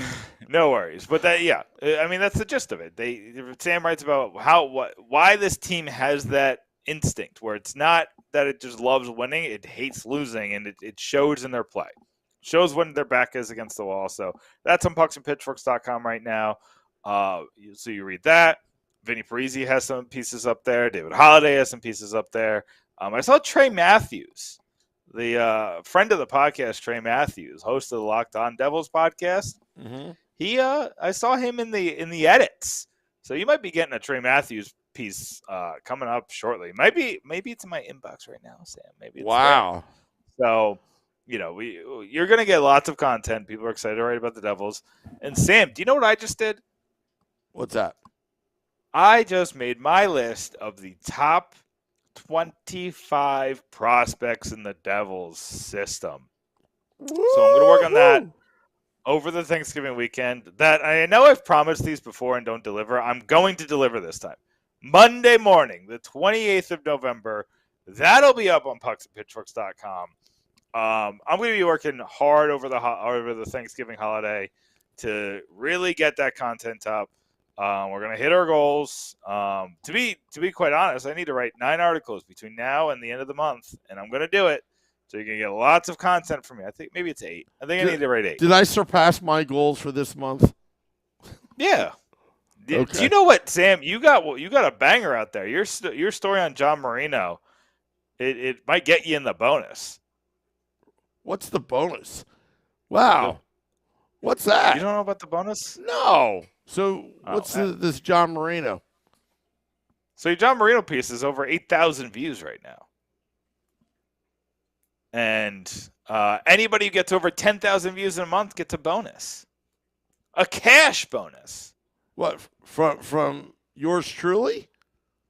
No worries. But I mean, that's the gist of it. Sam writes about why this team has that instinct where it's not that it just loves winning, it hates losing, and it shows in their play. Shows when their back is against the wall. So that's on pucksandpitchforks.com right now. So you read that. Vinny Parisi has some pieces up there. David Holliday has some pieces up there. I saw Trey Matthews, the friend of the podcast, Trey Matthews, host of the Locked On Devils podcast. Mm-hmm. I saw him in the edits, so you might be getting a Trey Matthews piece coming up shortly. Maybe it's in my inbox right now, Sam. Maybe it's wow. There. So you're gonna get lots of content. People are excited to write about the Devils. And Sam, do you know what I just did? What's that? I just made my list of the top 25 prospects in the Devils system. Woo-hoo! So I'm going to work on that over the Thanksgiving weekend. That I know I've promised these before and don't deliver. I'm going to deliver this time. Monday morning, the 28th of November. That'll be up on pucksandpitchforks.com. I'm going to be working hard over the Thanksgiving holiday to really get that content up. We're going to hit our goals. To be quite honest, I need to write 9 articles between now and the end of the month, and I'm going to do it. So you can get lots of content from me. I think maybe it's 8. I think I need to write 8. Did I surpass my goals for this month? Yeah. Okay. Do you know what, Sam? You got a banger out there. Your story on John Marino, it might get you in the bonus. What's the bonus? Wow. What's that? You don't know about the bonus? No. So what's this John Marino? So your John Marino piece is over 8,000 views right now. And anybody who gets over 10,000 views in a month gets a bonus. A cash bonus. What, from yours truly?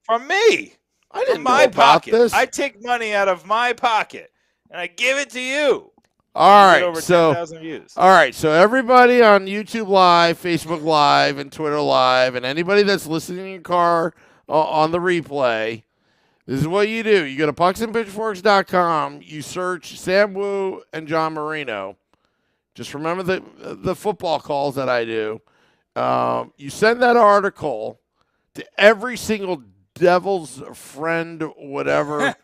From me. I didn't from my know about pocket. this. I take money out of my pocket, and I give it to you. All right, over so 10,000 views. All right, so everybody on YouTube Live, Facebook Live, and Twitter Live, and anybody that's listening in your car on the replay, this is what you do. You go to pucksandpitchforks.com, you search Sam Wu and John Marino. Just remember the football calls that I do. You send that article to every single Devil's friend, whatever,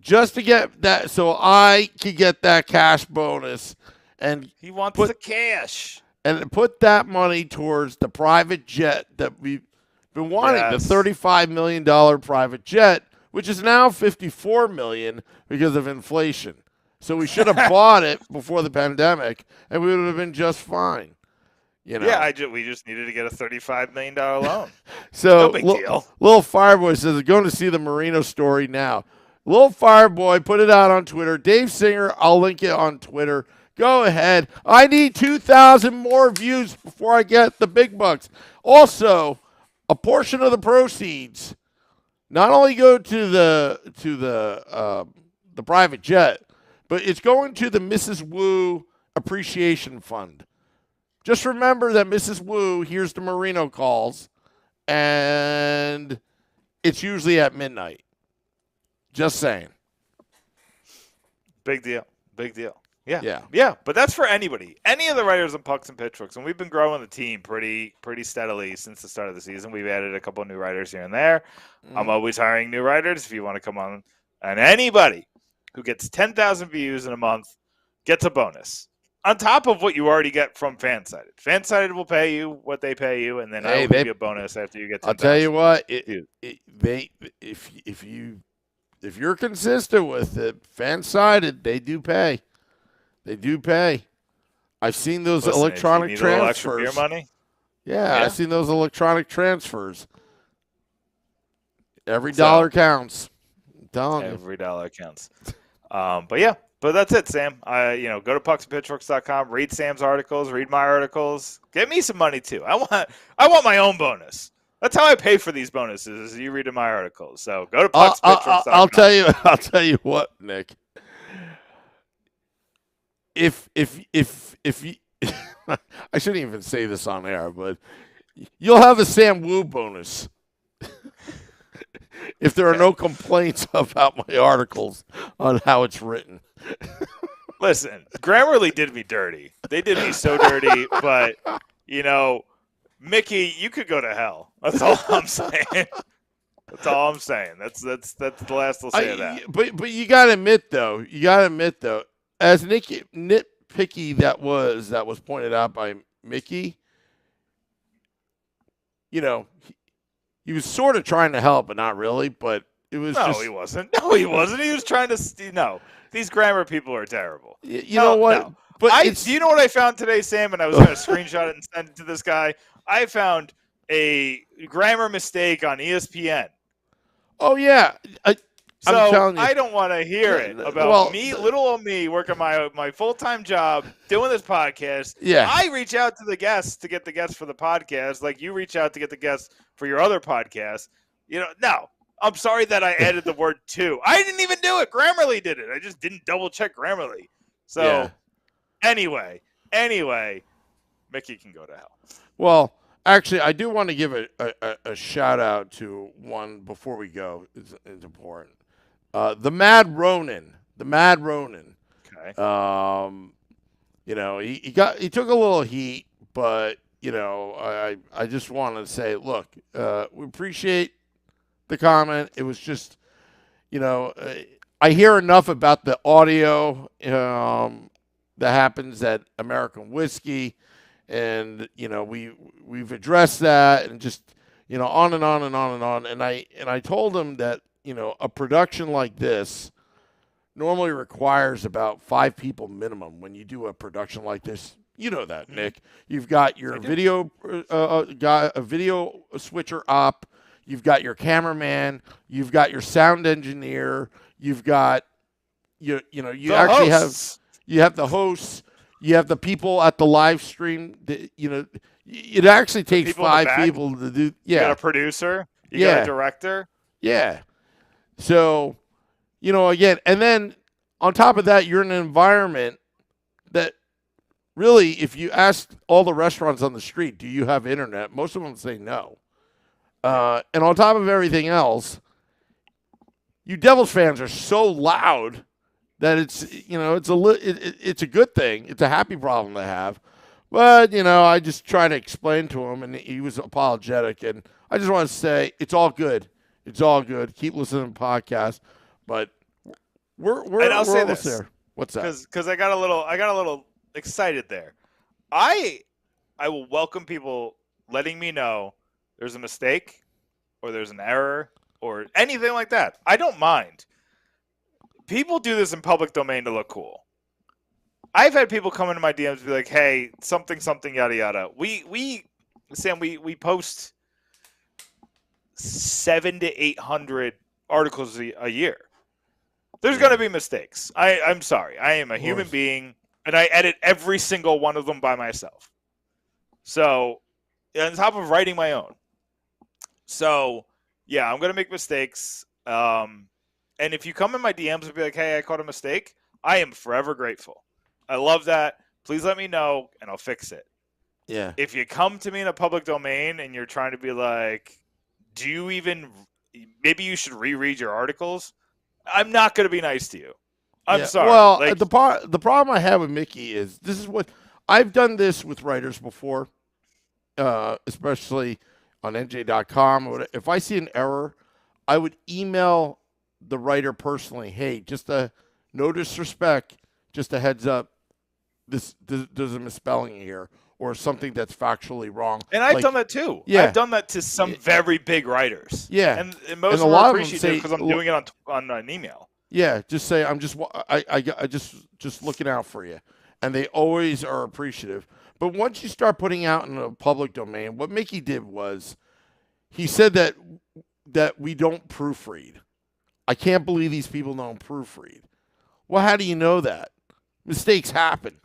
just to get that, so I could get that cash bonus. And he wants the cash. And put that money towards the private jet that we've been wanting, the $35 million private jet, which is now $54 million because of inflation. So we should have bought it before the pandemic, and we would have been just fine. You know? Yeah, we just needed to get a $35 million loan. So no big deal. Little Fireboy says, going to see the Marino story now. Little Fireboy, put it out on Twitter. Dave Singer, I'll link it on Twitter. Go ahead. I need 2,000 more views before I get the big bucks. Also, a portion of the proceeds not only go to the private jet, but it's going to the Mrs. Wu Appreciation Fund. Just remember that Mrs. Wu hears the Marino calls, and it's usually at midnight. Just saying. Big deal. Big deal. Yeah. Yeah. Yeah. But that's for anybody. Any of the writers on Pucks and Pitchforks. And we've been growing the team pretty steadily since the start of the season. We've added a couple of new writers here and there. I'm always hiring new writers if you want to come on. And anybody who gets 10,000 views in a month gets a bonus. On top of what you already get from Fansided. Fansided will pay you what they pay you, and then I will give you a bonus after you get 10,000. I'll tell you what, if you're consistent with it, Fansided, they do pay. They do pay. I've seen those electronic transfers. A little extra beer money? Yeah, I've seen those electronic transfers. Every dollar counts. I'm telling you. Every dollar counts. But yeah. But that's it, Sam. Go to pucksandpitchforks.com, read Sam's articles, read my articles. Get me some money too. I want my own bonus. That's how I pay for these bonuses. Is you reading my articles. So go to pucksandpitchforks.com. I'll tell you what, Nick. If you, I shouldn't even say this on air, but you'll have a Sam Wu bonus. If there are no complaints about my articles on how it's written. Listen, Grammarly did me dirty. They did me so dirty, but, Mickey, you could go to hell. That's all I'm saying. That's all I'm saying. That's the last I'll say of that. But you got to admit, though, as nitpicky that was pointed out by Mickey, he was sort of trying to help, but not really. But it was he wasn't. No, he wasn't. He was trying to. These grammar people are terrible. You know what? No. But do you know what I found today, Sam? And I was going to screenshot it and send it to this guy. I found a grammar mistake on ESPN. Oh yeah. I'm telling you. I don't want to hear it about me, little old me, working my full-time job, doing this podcast. Yeah. I reach out to the guests to get the guests for the podcast, like you reach out to get the guests for your other podcast. No. I'm sorry that I added the word to. I didn't even do it. Grammarly did it. I just didn't double-check Grammarly. So, anyway, Mickey can go to hell. Well, actually, I do want to give a shout-out to one before we go. It's important. The Mad Ronin. Okay. He took a little heat, but I just want to say, look, we appreciate the comment. It was just, I hear enough about the audio that happens at American Whiskey, and we've addressed that, and just on and on and on and on. And I told him that a production like this normally requires about 5 people minimum when you do a production like this. You know that, Nick. You've got your video a video switcher op. You've got your cameraman. You've got your sound engineer. You've got you have the hosts. You have the people at the live stream. It actually takes people 5 people to do. Yeah, you got a producer. You got a director. Yeah. So, again, and then on top of that, you're in an environment that really, if you ask all the restaurants on the street, do you have internet? Most of them say no. And on top of everything else, you Devils fans are so loud that it's a good thing. It's a happy problem to have. But, I just try to explain to him, and he was apologetic. And I just want to say it's all good. It's all good. Keep listening to the podcast. But we're say almost this, there. What's that? Because I got a little excited there. I will welcome people letting me know there's a mistake or there's an error or anything like that. I don't mind. People do this in public domain to look cool. I've had people come into my DMs and be like, "Hey, something, yada yada." Sam, we post 700 to 800 articles a year. There's going to be mistakes. I'm sorry. I am a human being, and I edit every single one of them by myself. So, on top of writing my own. So, yeah, I'm going to make mistakes. And if you come in my DMs and be like, "Hey, I caught a mistake," I am forever grateful. I love that. Please let me know, and I'll fix it. Yeah. If you come to me in a public domain and you're trying to be like, maybe you should reread your articles, I'm not going to be nice to you. I'm Yeah. sorry. Well, Like, the problem I have with Mickey is this is what I've done this with writers before, especially on NJ.com. If I see an error, I would email the writer personally. Hey, just no disrespect, just a heads up. There's a misspelling here or something that's factually wrong. and I've done that too. Yeah. I've done that to some very big writers. Yeah. And most And of a them lot are of them appreciative say- because I'm doing it on an email. Yeah, just say I'm just looking out for you, and they always are appreciative. But once you start putting out in a public domain, what Mickey did was he said that we don't proofread. I can't believe these people don't proofread. Well, how do you know that? Mistakes happen.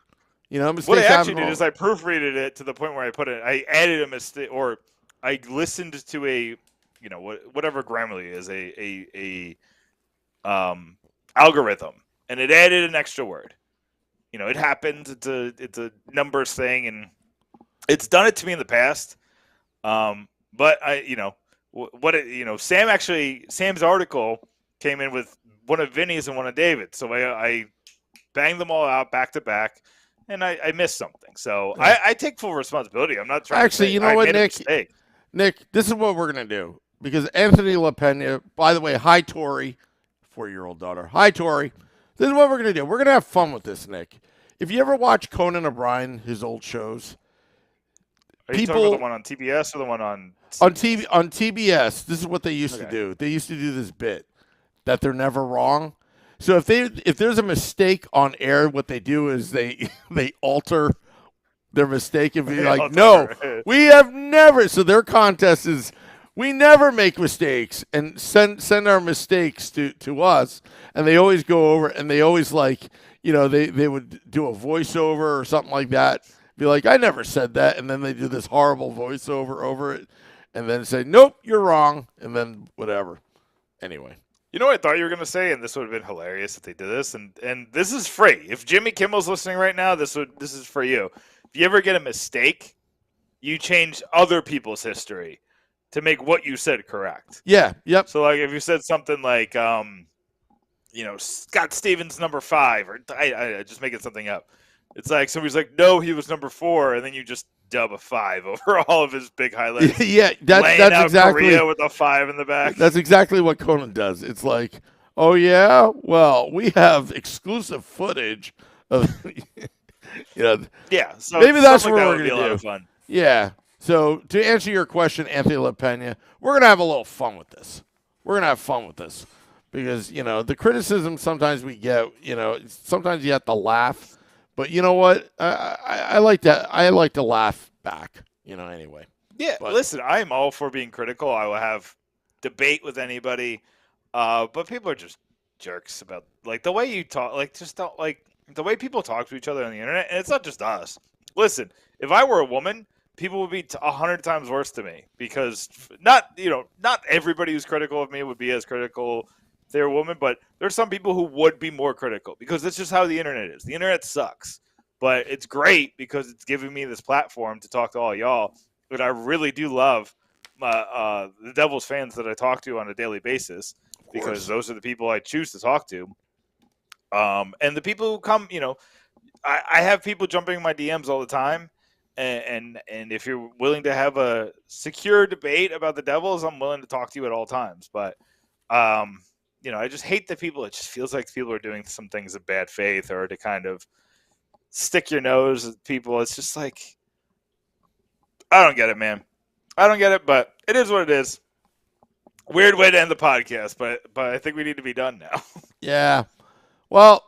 Mistakes What I happen. actually did is I proofreaded it to the point where I added a mistake, or I listened to whatever Grammarly is, a algorithm, and it added an extra word. It happens. It's a numbers thing, and it's done it to me in the past. But Sam's article came in with one of Vinny's and one of David's, so I banged them all out back to back. And I missed something, so Yeah. I take full responsibility. I'm not trying. Actually, to say, you know I what, made a Nick? mistake. Nick, this is what we're gonna do because Anthony LaPena. By the way, hi Tori, 4-year-old daughter. Hi Tori. This is what we're gonna do. We're gonna have fun with this, Nick. If you ever watch Conan O'Brien, his old shows, Are you talking about the one on TBS or the one on on TBS, this is what they used to do. They used to do this bit that they're never wrong. So if there's a mistake on air, what they do is they alter their mistake and be like, no, we have never. So their contest is we never make mistakes and send our mistakes to us. And they always go over and they always they would do a voiceover or something like that. Be like, I never said that. And then they do this horrible voiceover over it and then say, nope, you're wrong. And then whatever. Anyway. You know what I thought you were going to say, and this would have been hilarious if they did this, and this is free. If Jimmy Kimmel's listening right now, this is for you. If you ever get a mistake, you change other people's history to make what you said correct. Yeah, yep. So, like, if you said something like, Scott Stevens number 5, or I just making something up. It's like somebody's like, no, he was number 4, and then you just dub a 5 over all of his big highlights. Yeah, that's exactly Korea with a 5 in the back. That's exactly what Conan does. It's like, oh yeah, well, we have exclusive footage of, Yeah, so maybe that's like what that we're would be gonna a lot do. of fun. Yeah. So to answer your question, Anthony LaPena, we're gonna have a little fun with this. We're gonna have fun with this because the criticism sometimes we get, sometimes you have to laugh. But you know what? I like that. I like to laugh back. Anyway. Yeah. But listen, I am all for being critical. I will have debate with anybody. But people are just jerks about the way you talk. Just don't the way people talk to each other on the internet. And it's not just us. Listen, if I were a woman, people would be 100 times worse to me because not everybody who's critical of me would be as critical. They're a woman, but there's some people who would be more critical because that's just how the internet is. The internet sucks, but it's great because it's giving me this platform to talk to all y'all. But I really do love the Devils fans that I talk to on a daily basis because those are the people I choose to talk to. And the people who come, I have people jumping in my DMs all the time. And if you're willing to have a secure debate about the Devils, I'm willing to talk to you at all times. But, I just hate that people. It just feels like people are doing some things in bad faith or to kind of stick your nose at people. It's just like, I don't get it, man. I don't get it, but it is what it is. Weird way to end the podcast, but I think we need to be done now. Yeah. Well,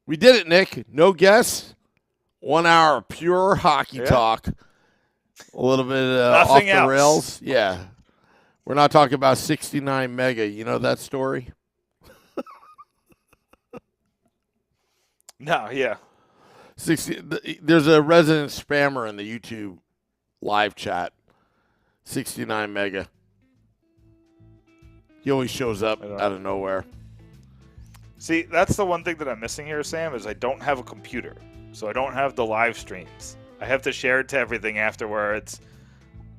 we did it, Nick. No guess. 1 hour of pure hockey talk. A little bit off the rails. Yeah. We're not talking about 69 Mega. You know that story? No, yeah. There's a resident spammer in the YouTube live chat. 69 Mega. He always shows up out of nowhere. See, that's the one thing that I'm missing here, Sam, is I don't have a computer. So I don't have the live streams. I have to share it to everything afterwards.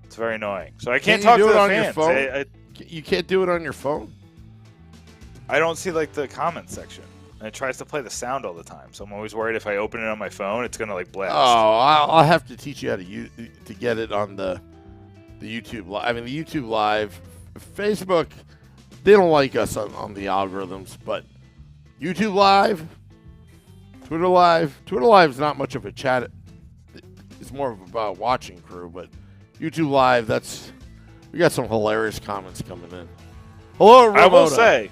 It's very annoying. So I can't you talk do to it the on fans. your phone? You can't do it on your phone? I don't see like the comment section. And it tries to play the sound all the time. So I'm always worried if I open it on my phone, it's going to like blast. Oh, I'll have to teach you how to get it on the YouTube Live. I mean, the YouTube Live, Facebook, they don't like us on the algorithms, but YouTube Live, Twitter Live is not much of a chat. It's more of about watching crew, but YouTube Live, we got some hilarious comments coming in. Hello, Ramona. I will say,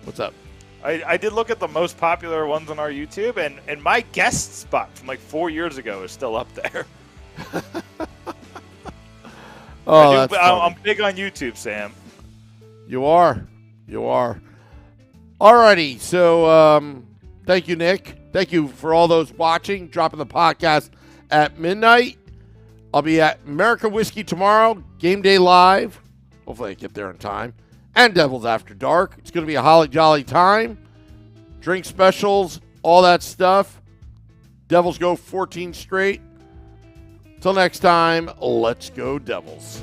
what's up? I did look at the most popular ones on our YouTube, and my guest spot from like 4 years ago is still up there. That's I'm big on YouTube, Sam. You are. Alrighty, so thank you, Nick. Thank you for all those watching, dropping the podcast at midnight. I'll be at American Whiskey tomorrow, Game Day Live. Hopefully I get there in time. And Devil's After Dark. It's going to be a holly jolly time. Drink specials, all that stuff. Devils go 14 straight. Till next time, let's go Devils.